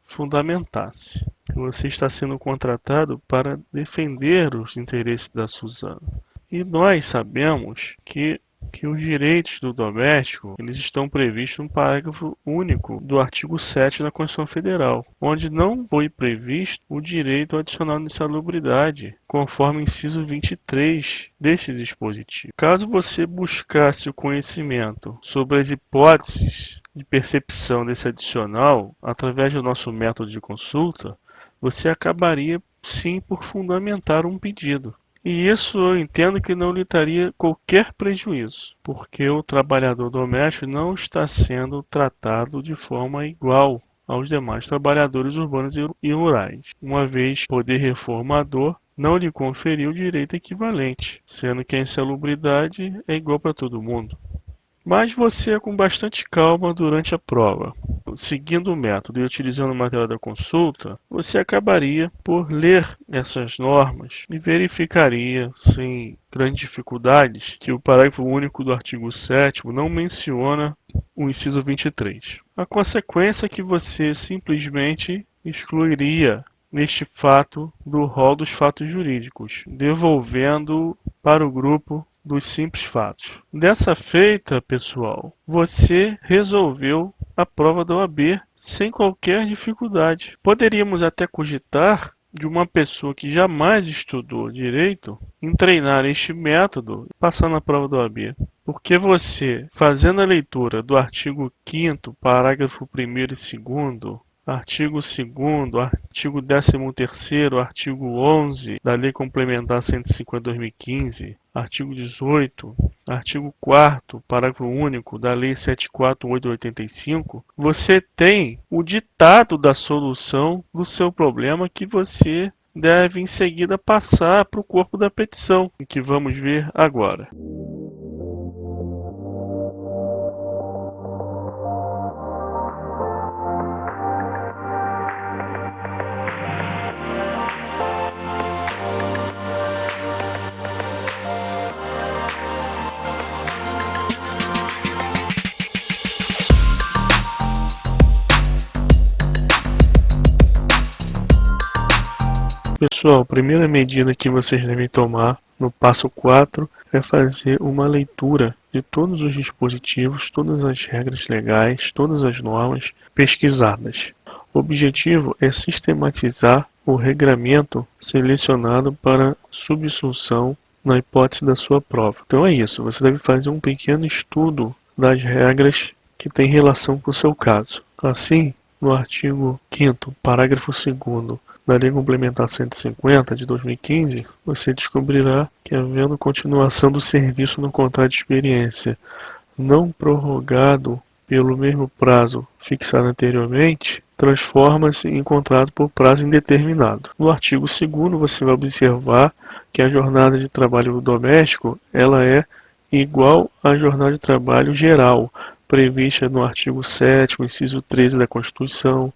fundamentasse. Você está sendo contratado para defender os interesses da Suzana. E nós sabemos que os direitos do doméstico eles estão previstos no parágrafo único do artigo 7 da Constituição Federal, onde não foi previsto o direito adicional de insalubridade, conforme o inciso 23 deste dispositivo. Caso você buscasse o conhecimento sobre as hipóteses de percepção desse adicional através do nosso método de consulta, você acabaria sim por fundamentar um pedido. E isso eu entendo que não lhe traria qualquer prejuízo, porque o trabalhador doméstico não está sendo tratado de forma igual aos demais trabalhadores urbanos e rurais, uma vez poder reformador não lhe conferiu direito equivalente, sendo que a insalubridade é igual para todo mundo. Mas você, com bastante calma durante a prova, seguindo o método e utilizando o material da consulta, você acabaria por ler essas normas e verificaria, sem grandes dificuldades, que o parágrafo único do artigo 7º não menciona o inciso 23. A consequência é que você simplesmente excluiria este fato do rol dos fatos jurídicos, devolvendo para o grupo dos simples fatos. Dessa feita, pessoal, você resolveu a prova da OAB sem qualquer dificuldade. Poderíamos até cogitar de uma pessoa que jamais estudou direito em treinar este método e passar na prova da OAB. Porque você, fazendo a leitura do artigo 5º, parágrafo 1º e 2º, artigo 2º, artigo 13º, artigo 11 da Lei Complementar 150/2015, artigo 18, artigo 4º, parágrafo único da Lei 748/85, você tem o ditado da solução do seu problema que você deve em seguida passar para o corpo da petição, que vamos ver agora. Pessoal, a primeira medida que vocês devem tomar no passo 4 é fazer uma leitura de todos os dispositivos, todas as regras legais, todas as normas pesquisadas. O objetivo é sistematizar o regramento selecionado para subsunção na hipótese da sua prova. Então é isso, você deve fazer um pequeno estudo das regras que têm relação com o seu caso. Assim, no artigo 5º, parágrafo 2º, da Lei Complementar 150 de 2015, você descobrirá que, havendo continuação do serviço no contrato de experiência não prorrogado pelo mesmo prazo fixado anteriormente, transforma-se em contrato por prazo indeterminado. No artigo 2º, você vai observar que a jornada de trabalho doméstico ela é igual à jornada de trabalho geral, prevista no artigo 7º, inciso 13 da Constituição,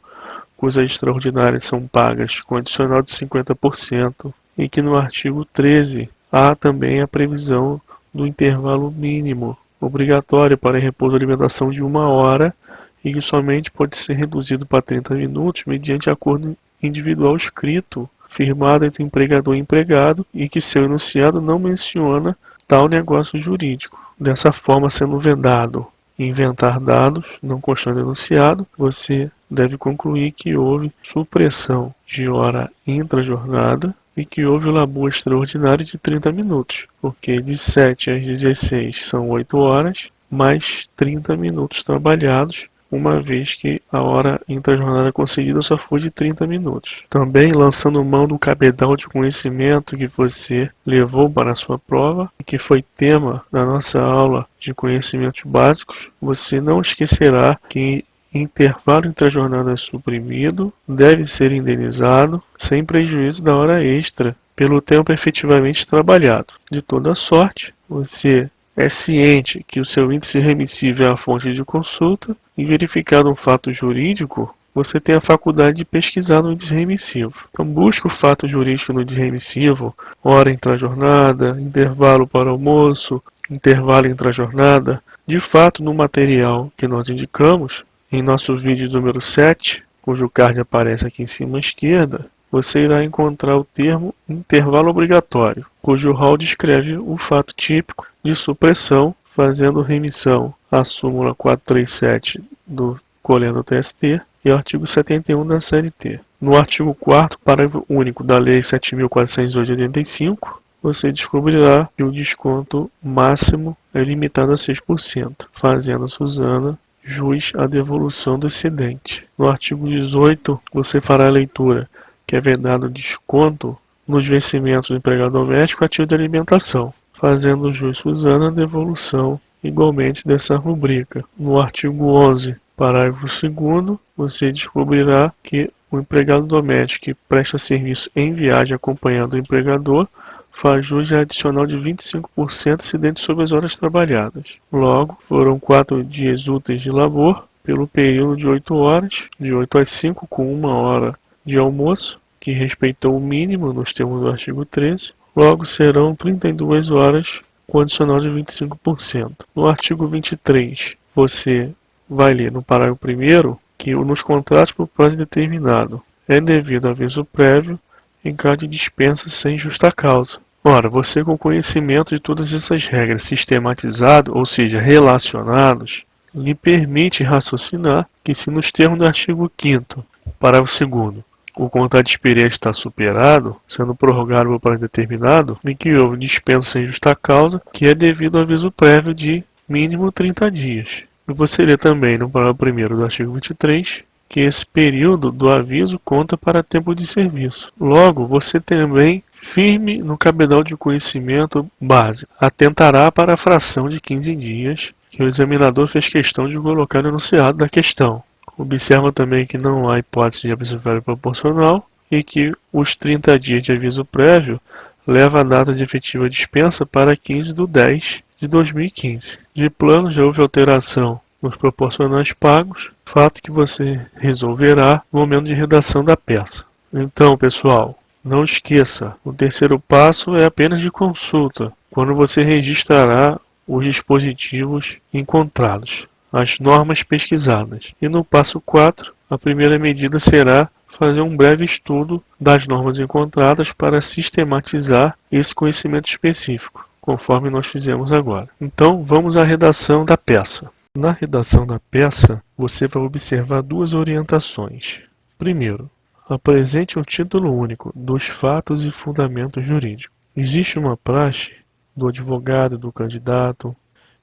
coisas extraordinárias são pagas com adicional de 50%, e que no artigo 13 há também a previsão do intervalo mínimo obrigatório para repouso e alimentação de 1 hora e que somente pode ser reduzido para 30 minutos mediante acordo individual escrito, firmado entre empregador e empregado e que seu enunciado não menciona tal negócio jurídico. Dessa forma, sendo vedado inventar dados não constando enunciado, você deve concluir que houve supressão de hora intra-jornada e que houve o labor extraordinário de 30 minutos, porque de 7 às 16 são 8 horas, mais 30 minutos trabalhados, uma vez que a hora intra-jornada concedida só foi de 30 minutos. Também lançando mão do cabedal de conhecimento que você levou para a sua prova, e que foi tema da nossa aula de conhecimentos básicos, você não esquecerá que intervalo intra-jornada suprimido deve ser indenizado sem prejuízo da hora extra pelo tempo efetivamente trabalhado. De toda sorte, você é ciente que o seu índice remissivo é a fonte de consulta e verificado um fato jurídico, você tem a faculdade de pesquisar no índice remissivo. Então busque o fato jurídico no índice remissivo, hora intra-jornada, intervalo para almoço, intervalo intra-jornada. De fato, no material que nós indicamos, em nosso vídeo número 7, cujo card aparece aqui em cima à esquerda, você irá encontrar o termo intervalo obrigatório, cujo rol descreve o fato típico de supressão, fazendo remissão à súmula 437 do colhendo TST e ao artigo 71 da CLT. No artigo 4º, parágrafo único da Lei 7.408 de 85, você descobrirá que o desconto máximo é limitado a 6%, fazendo Suzana jus à devolução do excedente. No artigo 18, você fará a leitura que é vedado desconto nos vencimentos do empregado doméstico ativo de alimentação, fazendo jus Suzana à devolução igualmente dessa rubrica. No artigo 11, parágrafo 2º, você descobrirá que o empregado doméstico que presta serviço em viagem acompanhando o empregador faz jus a adicional de 25% incidente sobre as horas trabalhadas. Logo, foram 4 dias úteis de labor, pelo período de 8 horas, de 8 às 5, com 1 hora de almoço, que respeitou o mínimo nos termos do artigo 13. Logo, serão 32 horas, com adicional de 25%. No artigo 23, você vai ler no parágrafo 1º que nos contratos por prazo determinado é devido aviso prévio em caso de dispensa sem justa causa. Ora, você com conhecimento de todas essas regras sistematizado, ou seja, relacionados, lhe permite raciocinar que se nos termos do artigo 5º, parágrafo 2º, o contrato de experiência está superado, sendo prorrogado por prazo determinado, e que houve dispensa sem justa causa, que é devido ao aviso prévio de mínimo 30 dias. E você lê também no parágrafo 1º do artigo 23, que esse período do aviso conta para tempo de serviço. Logo, você também, firme no cabedal de conhecimento básico, atentará para a fração de 15 dias que o examinador fez questão de colocar no enunciado da questão. Observa também que não há hipótese de aviso prévio proporcional e que os 30 dias de aviso prévio leva a data de efetiva dispensa para 15/10 de 2015. De plano, já houve alteração nos proporcionais pagos, fato que você resolverá no momento de redação da peça. Então, pessoal, não esqueça, o terceiro passo é apenas de consulta, quando você registrará os dispositivos encontrados, as normas pesquisadas. E no passo 4, a primeira medida será fazer um breve estudo das normas encontradas para sistematizar esse conhecimento específico, conforme nós fizemos agora. Então, vamos à redação da peça. Na redação da peça, você vai observar duas orientações. Primeiro, apresente um título único dos fatos e fundamentos jurídicos. Existe uma praxe do advogado e do candidato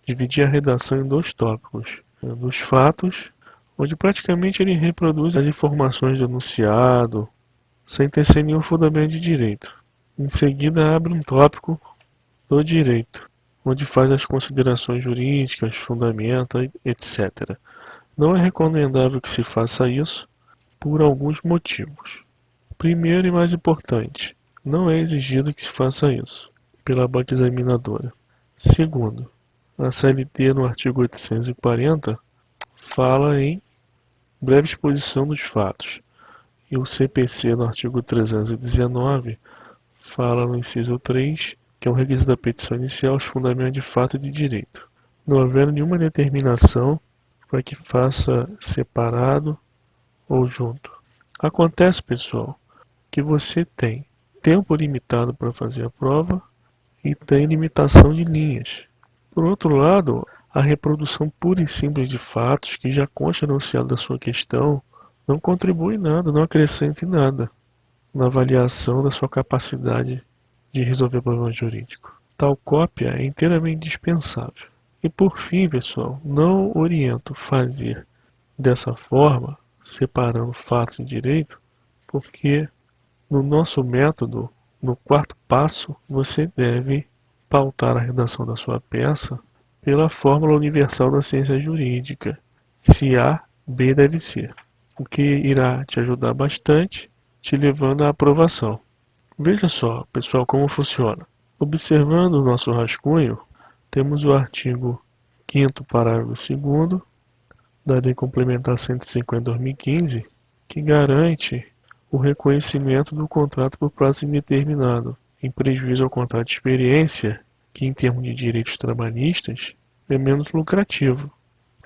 dividir a redação em 2 tópicos. Dos fatos, onde praticamente ele reproduz as informações do enunciado, sem ter nenhum fundamento de direito. Em seguida, abre um tópico do direito, onde faz as considerações jurídicas, fundamenta, etc. Não é recomendável que se faça isso por alguns motivos. Primeiro e mais importante, não é exigido que se faça isso pela banca examinadora. Segundo, a CLT no artigo 840 fala em breve exposição dos fatos e o CPC no artigo 319 fala no inciso 3 que é um requisito da petição inicial, os fundamentos de fato e de direito. Não havendo nenhuma determinação para que faça separado ou junto. Acontece, pessoal, que você tem tempo limitado para fazer a prova e tem limitação de linhas. Por outro lado, a reprodução pura e simples de fatos que já consta no enunciado da sua questão não contribui em nada, não acrescenta em nada na avaliação da sua capacidade de resolver problema jurídico. Tal cópia é inteiramente dispensável. E por fim, pessoal, não oriento fazer dessa forma, separando fatos e direito, porque no nosso método, no 4º passo, você deve pautar a redação da sua peça pela fórmula universal da ciência jurídica, se A, B deve ser, o que irá te ajudar bastante, te levando à aprovação. Veja só, pessoal, como funciona. Observando o nosso rascunho, temos o artigo 5º, parágrafo 2º da Lei Complementar 150/2015, que garante o reconhecimento do contrato por prazo indeterminado, em prejuízo ao contrato de experiência, que em termos de direitos trabalhistas é menos lucrativo.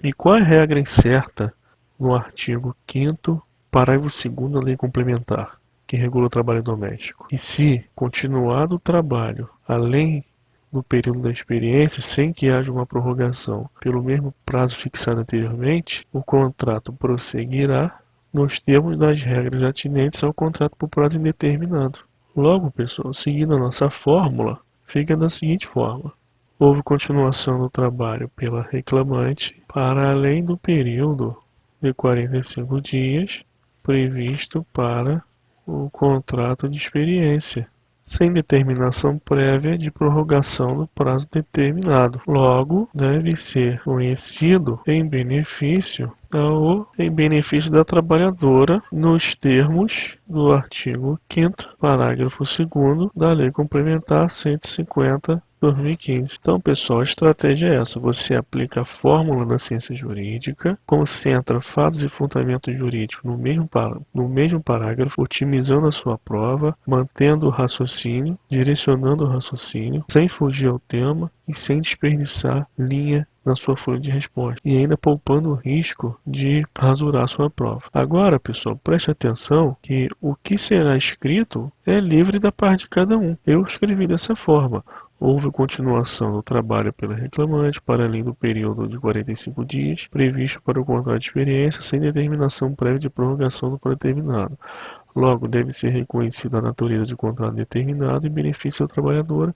E qual é a regra incerta no artigo 5º, parágrafo 2º da Lei Complementar, que regula o trabalho doméstico? E se continuado o trabalho além do período da experiência, sem que haja uma prorrogação pelo mesmo prazo fixado anteriormente, o contrato prosseguirá nos termos das regras atinentes ao contrato por prazo indeterminado. Logo, pessoal, seguindo a nossa fórmula, fica da seguinte forma: houve continuação do trabalho pela reclamante para além do período de 45 dias previsto para o contrato de experiência, sem determinação prévia de prorrogação do prazo determinado. Logo, deve ser conhecido em benefício da trabalhadora nos termos do artigo 5º, parágrafo 2º da Lei Complementar 150/2015. Então, pessoal, a estratégia é essa: você aplica a fórmula da ciência jurídica, concentra fatos e fundamentos jurídicos no mesmo parágrafo, otimizando a sua prova, mantendo o raciocínio, direcionando o raciocínio, sem fugir ao tema e sem desperdiçar linha na sua folha de resposta, e ainda poupando o risco de rasurar sua prova. Agora, pessoal, preste atenção que o que será escrito é livre da parte de cada um. Eu escrevi dessa forma: houve continuação do trabalho pela reclamante para além do período de 45 dias previsto para o contrato de experiência, sem determinação prévia de prorrogação do predeterminado. Logo, deve ser reconhecida a natureza de contrato determinado em benefício da trabalhadora,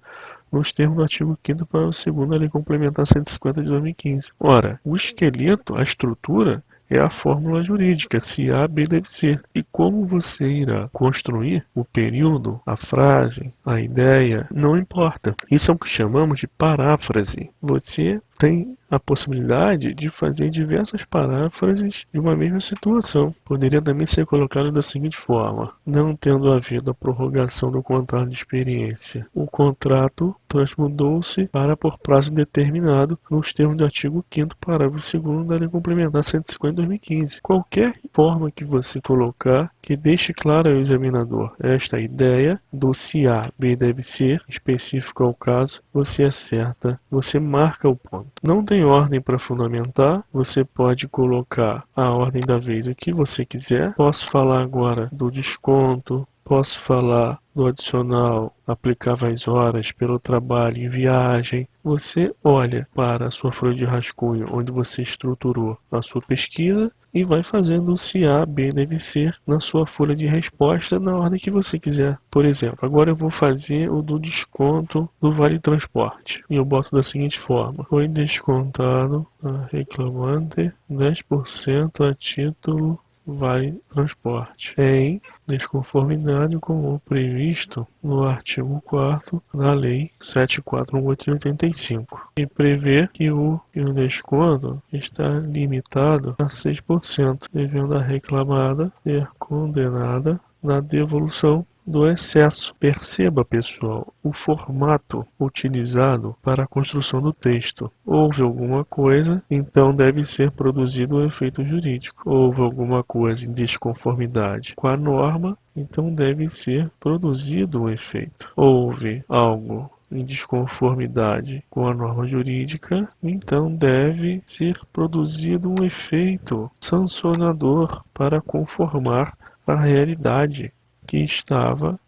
nos termos do artigo 5º parágrafo 2º da Lei Complementar 150 de 2015. Ora, o esqueleto, a estrutura, é a fórmula jurídica, se A, B deve ser. E como você irá construir o período, a frase, a ideia, não importa. Isso é o que chamamos de paráfrase. Você tem a possibilidade de fazer diversas paráfrases de uma mesma situação. Poderia também ser colocado da seguinte forma: não tendo havido a prorrogação do contrato de experiência, o contrato transmudou-se para por prazo determinado nos termos do artigo 5º parágrafo 2º da Lei Complementar 150/2015. Qualquer forma que você colocar que deixe claro ao examinador esta ideia do se A, B deve ser, específico ao caso, você acerta, você marca o ponto. Não tem ordem para fundamentar, você pode colocar a ordem da vez o que você quiser. Posso falar agora do desconto, posso falar do adicional aplicável às horas pelo trabalho em viagem. Você olha para a sua folha de rascunho, onde você estruturou a sua pesquisa, e vai fazendo o se A, B deve ser na sua folha de resposta na ordem que você quiser. Por exemplo, agora eu vou fazer o do desconto do Vale Transporte. E eu boto da seguinte forma: foi descontado a reclamante 10% a título Vale Transporte, em desconformidade com o previsto no artigo 4º da Lei 7.418/85, e prevê que o desconto está limitado a 6%, devendo a reclamada ser condenada na devolução do excesso. Perceba, pessoal, o formato utilizado para a construção do texto. Houve alguma coisa, então deve ser produzido um efeito jurídico. Houve alguma coisa em desconformidade com a norma, então deve ser produzido um efeito. Houve algo em desconformidade com a norma jurídica, então deve ser produzido um efeito sancionador para conformar a realidade que estava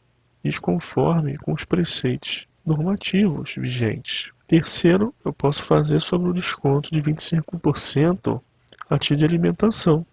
desconforme com os preceitos normativos vigentes. Terceiro, eu posso fazer sobre o desconto de 25% a título de alimentação,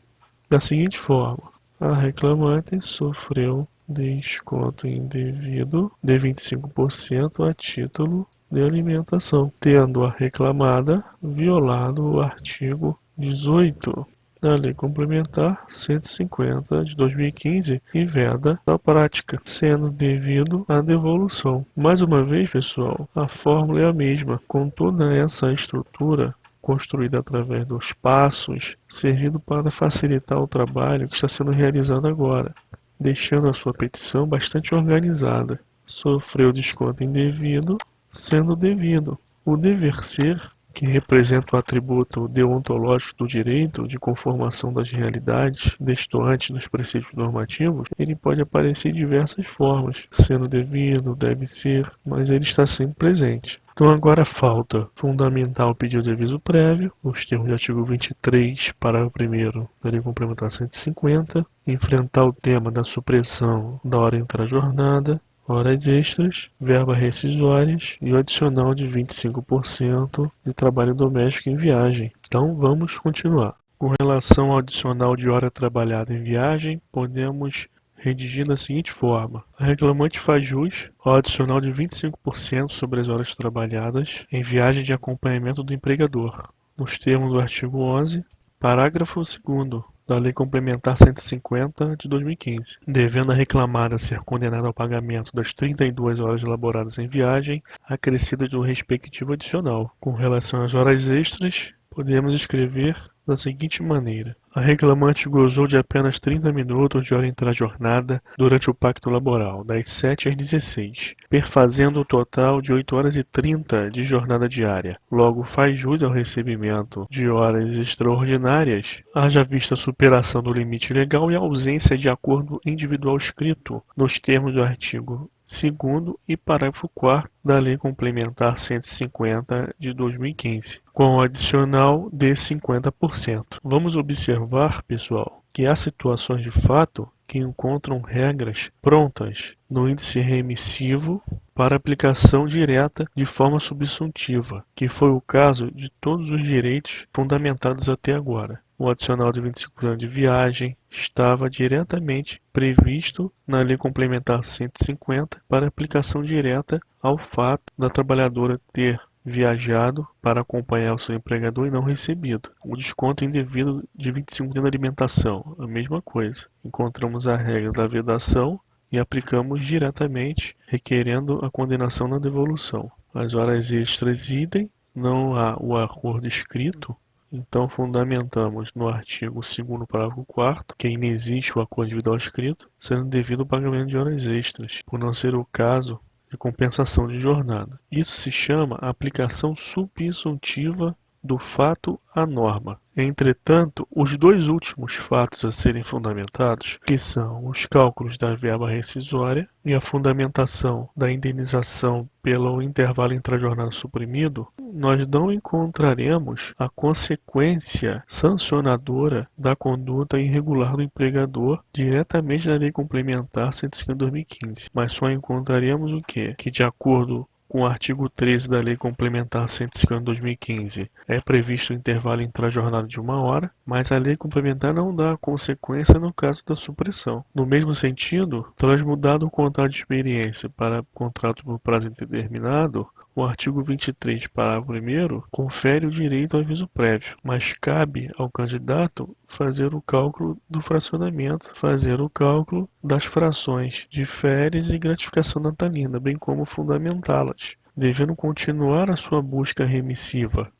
da seguinte forma: a reclamante sofreu desconto indevido de 25% a título de alimentação, tendo a reclamada violado o artigo 18 da Lei Complementar 150 de 2015 e veda da prática, sendo devido à devolução. Mais uma vez, pessoal, a fórmula é a mesma, com toda essa estrutura construída através dos passos, servindo para facilitar o trabalho que está sendo realizado agora, deixando a sua petição bastante organizada. Sofreu desconto indevido, sendo devido. O dever ser que representa o atributo deontológico do direito de conformação das realidades destoantes dos preceitos normativos, ele pode aparecer de diversas formas, sendo devido, deve ser, mas ele está sempre presente. Então agora falta fundamentar o pedido de aviso prévio, nos termos do artigo 23, parágrafo 1º da Lei Complementar 150, enfrentar o tema da supressão da hora intrajornada, horas extras, verbas rescisórias e o adicional de 25% de trabalho doméstico em viagem. Então vamos continuar. Com relação ao adicional de hora trabalhada em viagem, podemos redigir da seguinte forma: a reclamante faz jus ao adicional de 25% sobre as horas trabalhadas em viagem de acompanhamento do empregador, nos termos do artigo 11, parágrafo 2º da Lei Complementar 150 de 2015, devendo a reclamada ser condenada ao pagamento das 32 horas laboradas em viagem, acrescidas do respectivo adicional. Com relação às horas extras, podemos escrever da seguinte maneira: a reclamante gozou de apenas 30 minutos de hora intrajornada durante o pacto laboral, das 7 às 16, perfazendo o total de 8 horas e 30 de jornada diária. Logo, faz jus ao recebimento de horas extraordinárias, haja vista a superação do limite legal e a ausência de acordo individual escrito, nos termos do artigo 2º e parágrafo 4º da Lei Complementar 150 de 2015, com o adicional de 50%. Vamos observar, pessoal, que há situações de fato que encontram regras prontas no índice remissivo para aplicação direta de forma subsuntiva, que foi o caso de todos os direitos fundamentados até agora. O adicional de 25% de viagem estava diretamente previsto na Lei Complementar 150 para aplicação direta ao fato da trabalhadora ter viajado para acompanhar o seu empregador e não recebido. O desconto indevido de 25% da alimentação, a mesma coisa. Encontramos a regra da vedação e aplicamos diretamente, requerendo a condenação na devolução. As horas extras idem, não há o acordo escrito, então fundamentamos no artigo 2º, parágrafo 4º, que inexiste o acordo individual escrito, sendo devido o pagamento de horas extras, por não ser o caso de compensação de jornada. Isso se chama aplicação subsuntiva do fato à norma. Entretanto, os dois últimos fatos a serem fundamentados, que são os cálculos da verba rescisória e a fundamentação da indenização pelo intervalo intrajornada suprimido, nós não encontraremos a consequência sancionadora da conduta irregular do empregador diretamente na Lei Complementar 150/2015, mas só encontraremos o quê? Que de acordo com o artigo 13 da Lei Complementar 150/2015, é previsto o intervalo intrajornada de 1 hora, mas a Lei Complementar não dá consequência no caso da supressão. No mesmo sentido, transmudado o contrato de experiência para contrato por prazo indeterminado, o artigo 23, parágrafo 1º, confere o direito ao aviso prévio, mas cabe ao candidato fazer o cálculo do fracionamento, fazer o cálculo das frações de férias e gratificação natalina, bem como fundamentá-las, devendo continuar a sua busca remissiva,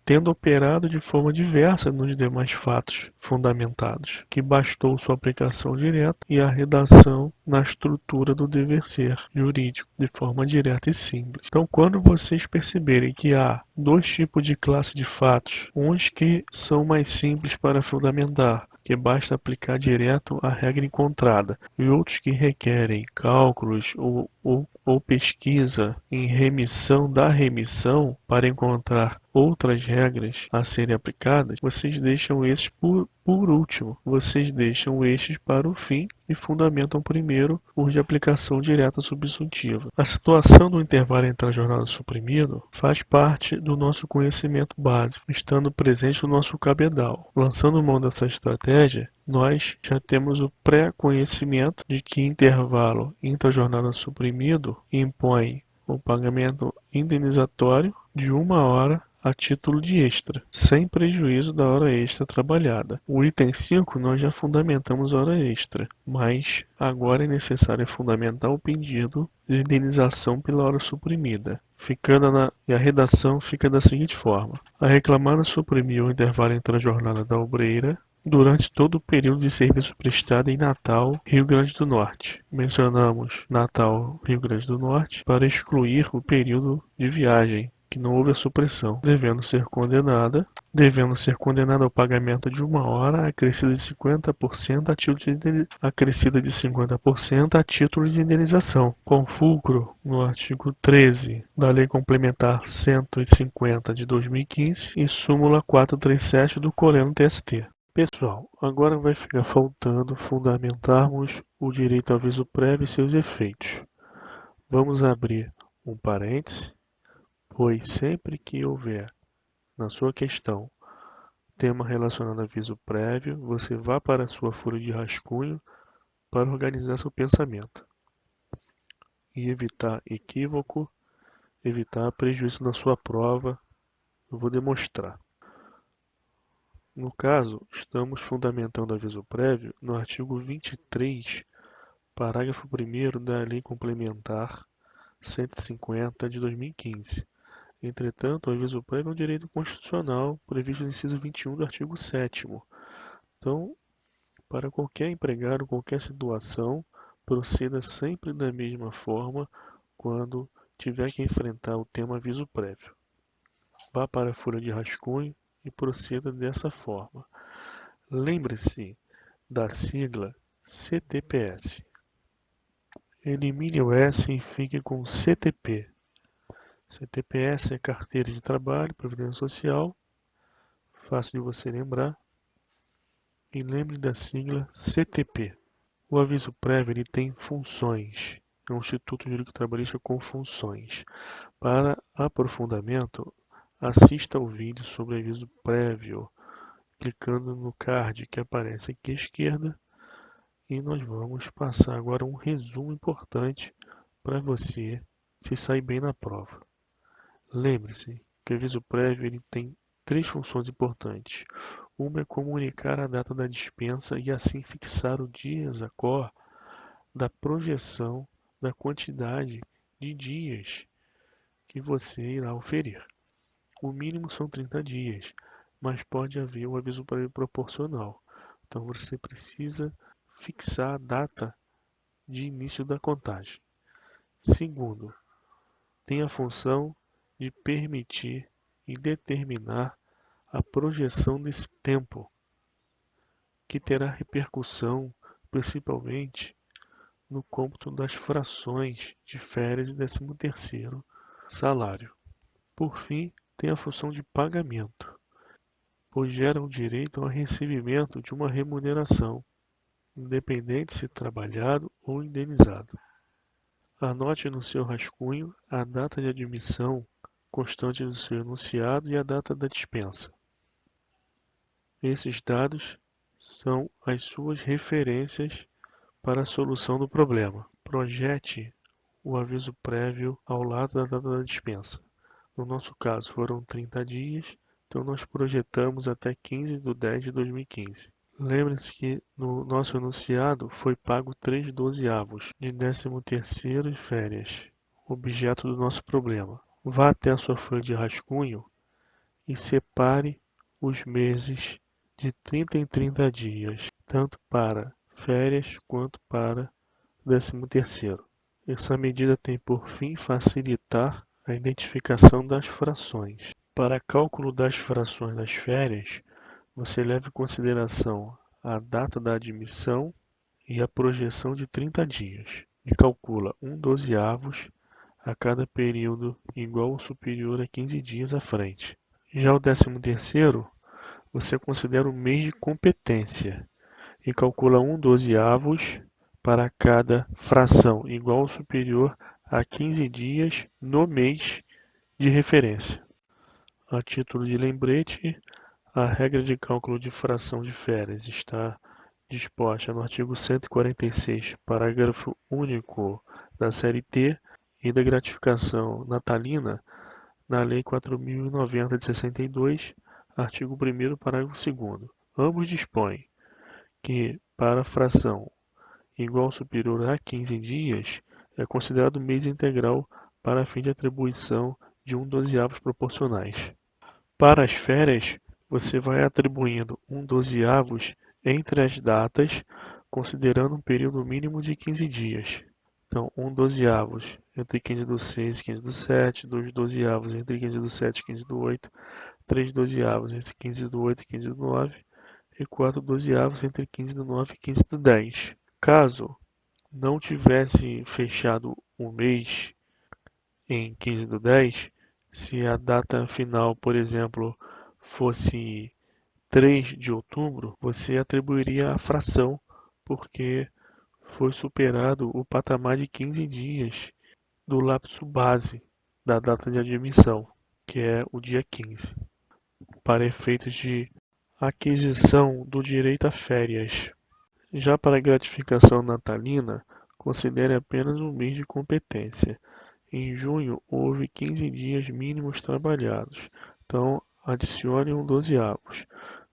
tendo operado de forma diversa nos demais fatos fundamentados, que bastou sua aplicação direta e a redação na estrutura do dever ser jurídico, de forma direta e simples. Então, quando vocês perceberem que há dois tipos de classe de fatos, uns que são mais simples para fundamentar, que basta aplicar direto a regra encontrada, e outros que requerem cálculos ou pesquisa em remissão da remissão para encontrar outras regras a serem aplicadas, vocês deixam esses por último. Vocês deixam estes para o fim e fundamentam primeiro os de aplicação direta subsuntiva. A situação do intervalo intrajornada suprimido faz parte do nosso conhecimento básico, estando presente no nosso cabedal. Lançando mão dessa estratégia, nós já temos o pré-conhecimento de que intervalo intrajornada suprimido impõe o pagamento indenizatório de 1 hora a título de extra, sem prejuízo da hora extra trabalhada. O item 5 nós já fundamentamos a hora extra, mas agora é necessário fundamentar o pedido de indenização pela hora suprimida. E a redação fica da seguinte forma: a reclamada suprimiu o intervalo entre a jornada da obreira durante todo o período de serviço prestado em Natal, Rio Grande do Norte. Mencionamos Natal, Rio Grande do Norte, para excluir o período de viagem, que não houve a supressão, devendo ser condenada ao pagamento de 1 hora acrescida de 50% a título de indenização, com fulcro no artigo 13 da Lei Complementar 150 de 2015 e súmula 437 do Coleno TST. Pessoal, agora vai ficar faltando fundamentarmos o direito ao aviso prévio e seus efeitos. Vamos abrir um parêntese, pois sempre que houver na sua questão tema relacionado a aviso prévio, você vá para a sua folha de rascunho para organizar seu pensamento e evitar equívoco, evitar prejuízo na sua prova. Eu vou demonstrar. No caso, estamos fundamentando aviso prévio no artigo 23, parágrafo 1º da Lei Complementar 150 de 2015. Entretanto, o aviso prévio é um direito constitucional previsto no inciso 21 do artigo 7º. Então, para qualquer empregado, qualquer situação, proceda sempre da mesma forma quando tiver que enfrentar o tema aviso prévio. Vá para a folha de rascunho e proceda dessa forma. Lembre-se da sigla CTPS. Elimine o S e fique com CTP. CTPS é Carteira de Trabalho, Previdência Social, fácil de você lembrar. E lembre da sigla CTP. O aviso prévio ele tem funções. É um Instituto Jurídico Trabalhista com funções. Para aprofundamento, assista ao vídeo sobre aviso prévio, clicando no card que aparece aqui à esquerda. E nós vamos passar agora um resumo importante para você se sair bem na prova. Lembre-se que o aviso prévio ele tem 3 funções importantes. Uma é comunicar a data da dispensa e assim fixar o dia exator da projeção da quantidade de dias que você irá oferir. O mínimo são 30 dias, mas pode haver um aviso prévio proporcional. Então você precisa fixar a data de início da contagem. Segundo, tem a função de permitir e determinar a projeção desse tempo, que terá repercussão principalmente no cômputo das frações de férias e 13º salário. Por fim, tem a função de pagamento, pois gera o direito ao recebimento de uma remuneração, independente se trabalhado ou indenizado. Anote no seu rascunho a data de admissão constante do seu enunciado e a data da dispensa. Esses dados são as suas referências para a solução do problema. Projete o aviso prévio ao lado da data da dispensa. No nosso caso foram 30 dias, então nós projetamos até 15 de 10 de 2015. Lembre-se que no nosso enunciado foi pago 3/12 de 13º e férias, objeto do nosso problema. Vá até a sua folha de rascunho e separe os meses de 30 em 30 dias, tanto para férias quanto para 13º. Essa medida tem por fim facilitar a identificação das frações. Para cálculo das frações das férias, você leva em consideração a data da admissão e a projeção de 30 dias e calcula 1/12 a cada período igual ou superior a 15 dias à frente. Já o 13º, você considera o mês de competência e calcula 1/12 para cada fração igual ou superior a 15 dias no mês de referência. A título de lembrete, a regra de cálculo de fração de férias está disposta no artigo 146, parágrafo único da série T e da gratificação natalina na Lei 4.090 de 62, artigo 1º, parágrafo 2º. Ambos dispõem que, para a fração igual ou superior a 15 dias, é considerado mês integral para fim de atribuição de 1/12 proporcionais. Para as férias, você vai atribuindo 1/12 entre as datas, considerando um período mínimo de 15 dias. Então, 1/12 entre 15/6 e 15/7, 2/12 entre 15/7 e 15/8, 3/12 entre 15/8 e 15/9 e 4/12 entre 15/9 e 15/10. Caso não tivesse fechado o mês em 15/10, se a data final, por exemplo, fosse 3 de outubro, você atribuiria a fração, porque foi superado o patamar de 15 dias do lapso base da data de admissão, que é o dia 15, para efeitos de aquisição do direito a férias. Já para a gratificação natalina, considere apenas um mês de competência. Em junho, houve 15 dias mínimos trabalhados, então adicione um 12avos.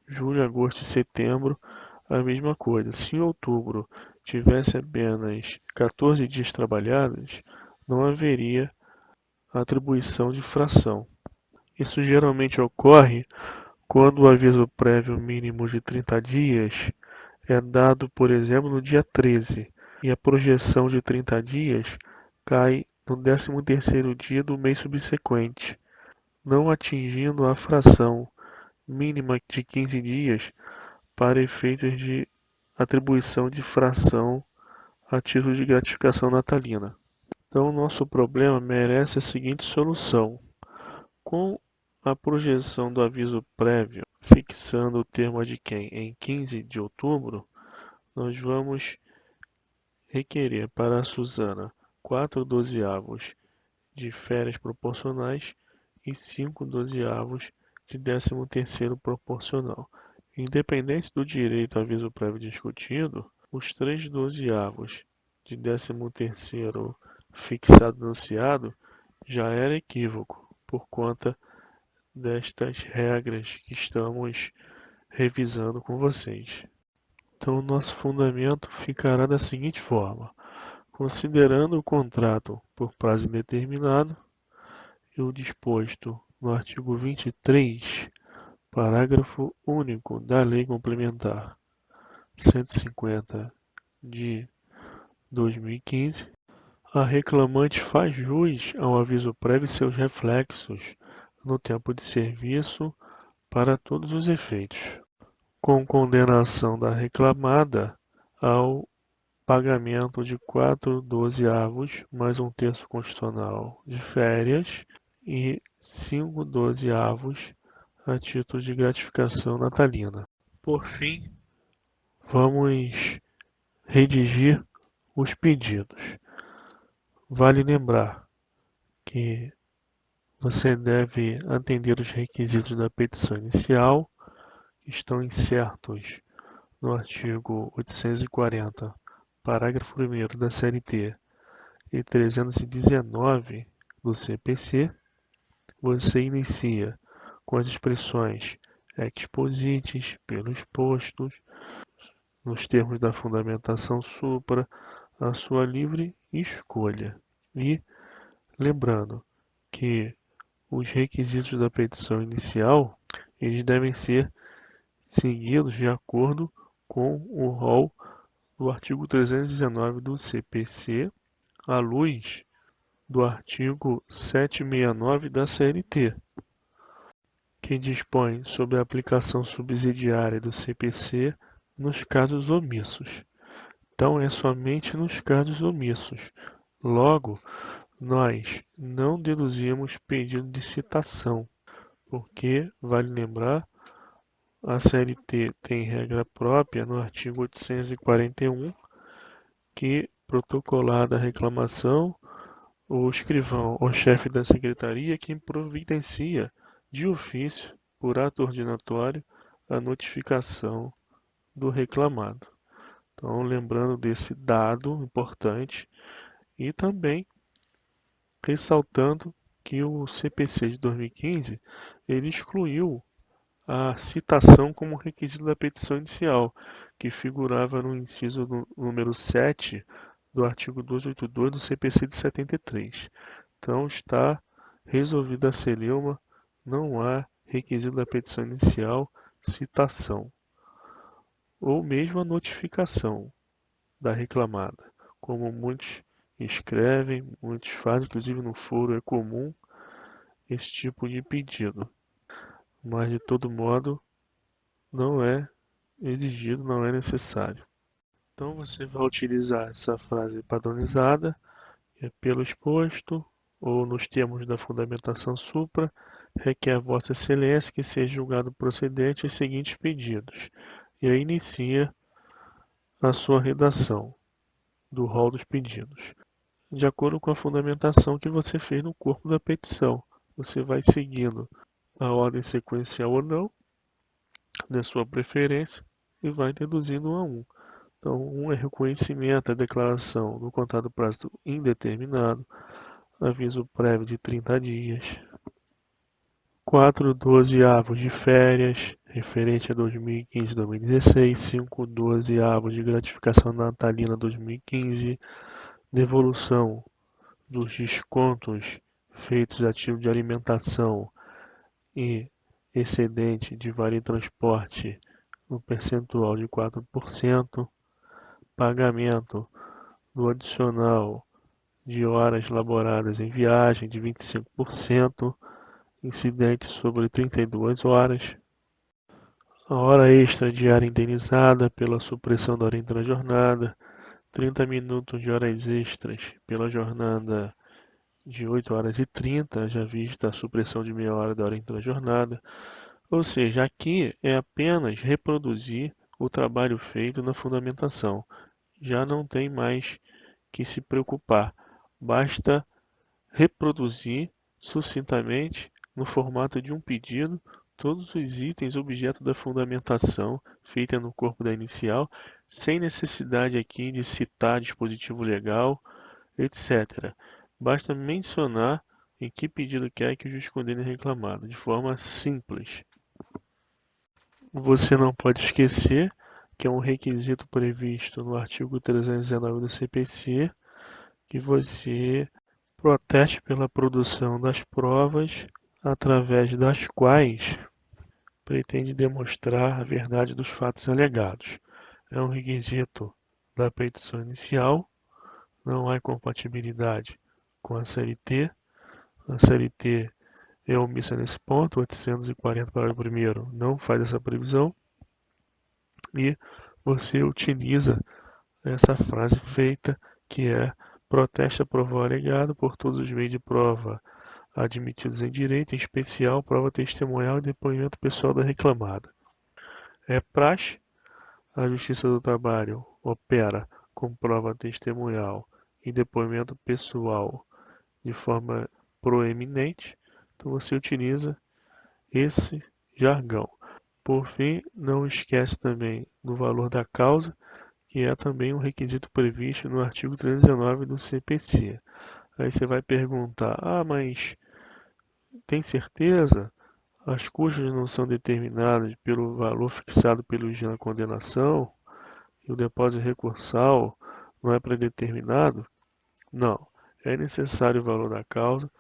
Julho, agosto e setembro, a mesma coisa. Se em outubro tivesse apenas 14 dias trabalhados, não haveria atribuição de fração. Isso geralmente ocorre quando o aviso prévio mínimo de 30 dias é dado, por exemplo, no dia 13, e a projeção de 30 dias cai no 13º dia do mês subsequente, não atingindo a fração mínima de 15 dias para efeitos de atribuição de fração a título de gratificação natalina. Então, o nosso problema merece a seguinte solução. Com a projeção do aviso prévio, fixando o termo adquém em 15 de outubro, nós vamos requerer para a Suzana 4/12 de férias proporcionais e 5/12 de 13º proporcional. Independente do direito a aviso prévio discutido, os 3/12 de 13º fixado anunciado já era equívoco por conta destas regras que estamos revisando com vocês. Então, o nosso fundamento ficará da seguinte forma: considerando o contrato por prazo indeterminado e o disposto no artigo 23, parágrafo único da Lei Complementar 150 de 2015, a reclamante faz jus ao aviso prévio e seus reflexos no tempo de serviço para todos os efeitos, com condenação da reclamada ao pagamento de 4/12 mais 1/3 constitucional de férias e 5/12 a título de gratificação natalina. Por fim, vamos redigir os pedidos. Vale lembrar que você deve atender os requisitos da petição inicial, que estão incertos no artigo 840, parágrafo 1º da CLT e 319 do CPC. Você inicia com as expressões exposites, pelos postos, nos termos da fundamentação supra, a sua livre escolha. E lembrando que os requisitos da petição inicial, eles devem ser seguidos de acordo com o rol do artigo 319 do CPC, à luz do artigo 769 da CLT, que dispõe sobre a aplicação subsidiária do CPC nos casos omissos. Então, é somente nos casos omissos. Logo, nós não deduzimos pedido de citação, porque, vale lembrar, a CLT tem regra própria no artigo 841, que, protocolada a reclamação, o escrivão ou chefe da secretaria quem providencia de ofício, por ato ordinatório, a notificação do reclamado. Então, lembrando desse dado importante e também ressaltando que o CPC de 2015 ele excluiu a citação como requisito da petição inicial, que figurava no inciso número 7 do artigo 282 do CPC de 73. Então está resolvida a celeuma, não há requisito da petição inicial, citação, ou mesmo a notificação da reclamada, como muitos escrevem, muitos fazem, inclusive no foro é comum esse tipo de pedido. Mas de todo modo não é exigido, não é necessário. Então você vai utilizar essa frase padronizada, pelo exposto, ou nos termos da fundamentação supra, requer Vossa Excelência que seja julgado procedente os seguintes pedidos. E aí inicia a sua redação do rol dos pedidos, de acordo com a fundamentação que você fez no corpo da petição. Você vai seguindo a ordem sequencial ou não, da sua preferência, e vai deduzindo um a um. Então, um é reconhecimento da declaração do contrato prazo indeterminado, aviso prévio de 30 dias. 4, 12 avos de férias, referente a 2015 e 2016. 5, 12 avos de gratificação natalina 2015. Devolução dos descontos feitos a título de alimentação e excedente de vale transporte no percentual de 4%. Pagamento do adicional de horas laboradas em viagem de 25%, incidente sobre 32 horas, a hora extra diária indenizada pela supressão da hora intra-jornada, 30 minutos de horas extras pela jornada de 8 horas e 30, já vista a supressão de meia hora da hora intra-jornada. Ou seja, aqui é apenas reproduzir o trabalho feito na fundamentação. Já não tem mais que se preocupar. Basta reproduzir sucintamente, no formato de um pedido, todos os itens objeto da fundamentação feita no corpo da inicial, sem necessidade aqui de citar dispositivo legal, etc. Basta mencionar em que pedido quer que o juiz-condene reclamado, de forma simples. Você não pode esquecer que é um requisito previsto no artigo 319 do CPC, que você proteste pela produção das provas através das quais pretende demonstrar a verdade dos fatos alegados. É um requisito da petição inicial, não há incompatibilidade com a CLT. A CLT é omissa nesse ponto, 840, parágrafo 1º, não faz essa previsão, e você utiliza essa frase feita, que é: protesta provar alegado por todos os meios de prova admitidos em direito, em especial prova testemunhal e depoimento pessoal da reclamada. É praxe, a Justiça do Trabalho opera com prova testemunhal e depoimento pessoal de forma proeminente, então você utiliza esse jargão. Por fim, não esquece também do valor da causa, que é também um requisito previsto no artigo 319 do CPC. Aí você vai perguntar: mas tem certeza? As custas não são determinadas pelo valor fixado pelo juiz na condenação e o depósito recursal não é predeterminado? Não. É necessário o valor da causa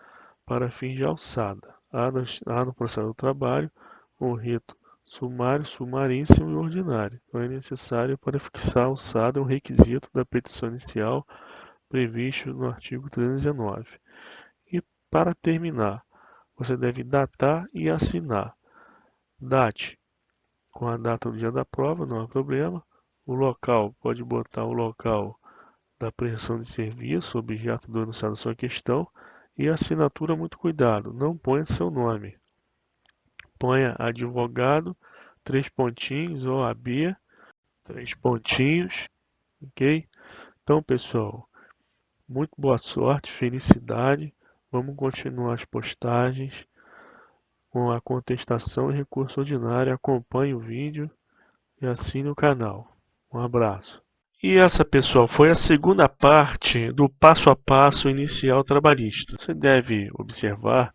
para fins de alçada. Há no processo do trabalho um rito sumário, sumaríssimo e ordinário. Então é necessário para fixar a alçada um requisito da petição inicial previsto no artigo 319. E para terminar, você deve datar e assinar. Date com a data do dia da prova, não há problema. O local, pode botar o local da prestação de serviço, objeto do enunciado da sua questão. E a assinatura, muito cuidado, não ponha seu nome. Ponha advogado, 3 pontinhos, ou AB, 3 pontinhos, ok? Então, pessoal, muito boa sorte, felicidade. Vamos continuar as postagens com a contestação e recurso ordinário. Acompanhe o vídeo e assine o canal. Um abraço. E essa, pessoal, foi a segunda parte do passo a passo inicial trabalhista. Você deve observar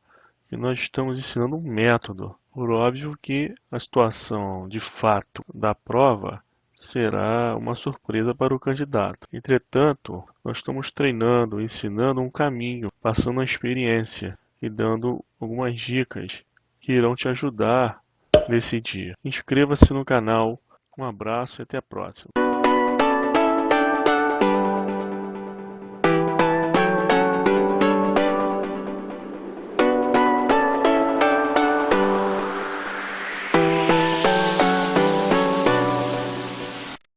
que nós estamos ensinando um método. Por óbvio que a situação de fato da prova será uma surpresa para o candidato. Entretanto, nós estamos treinando, ensinando um caminho, passando a experiência e dando algumas dicas que irão te ajudar nesse dia. Inscreva-se no canal. Um abraço e até a próxima.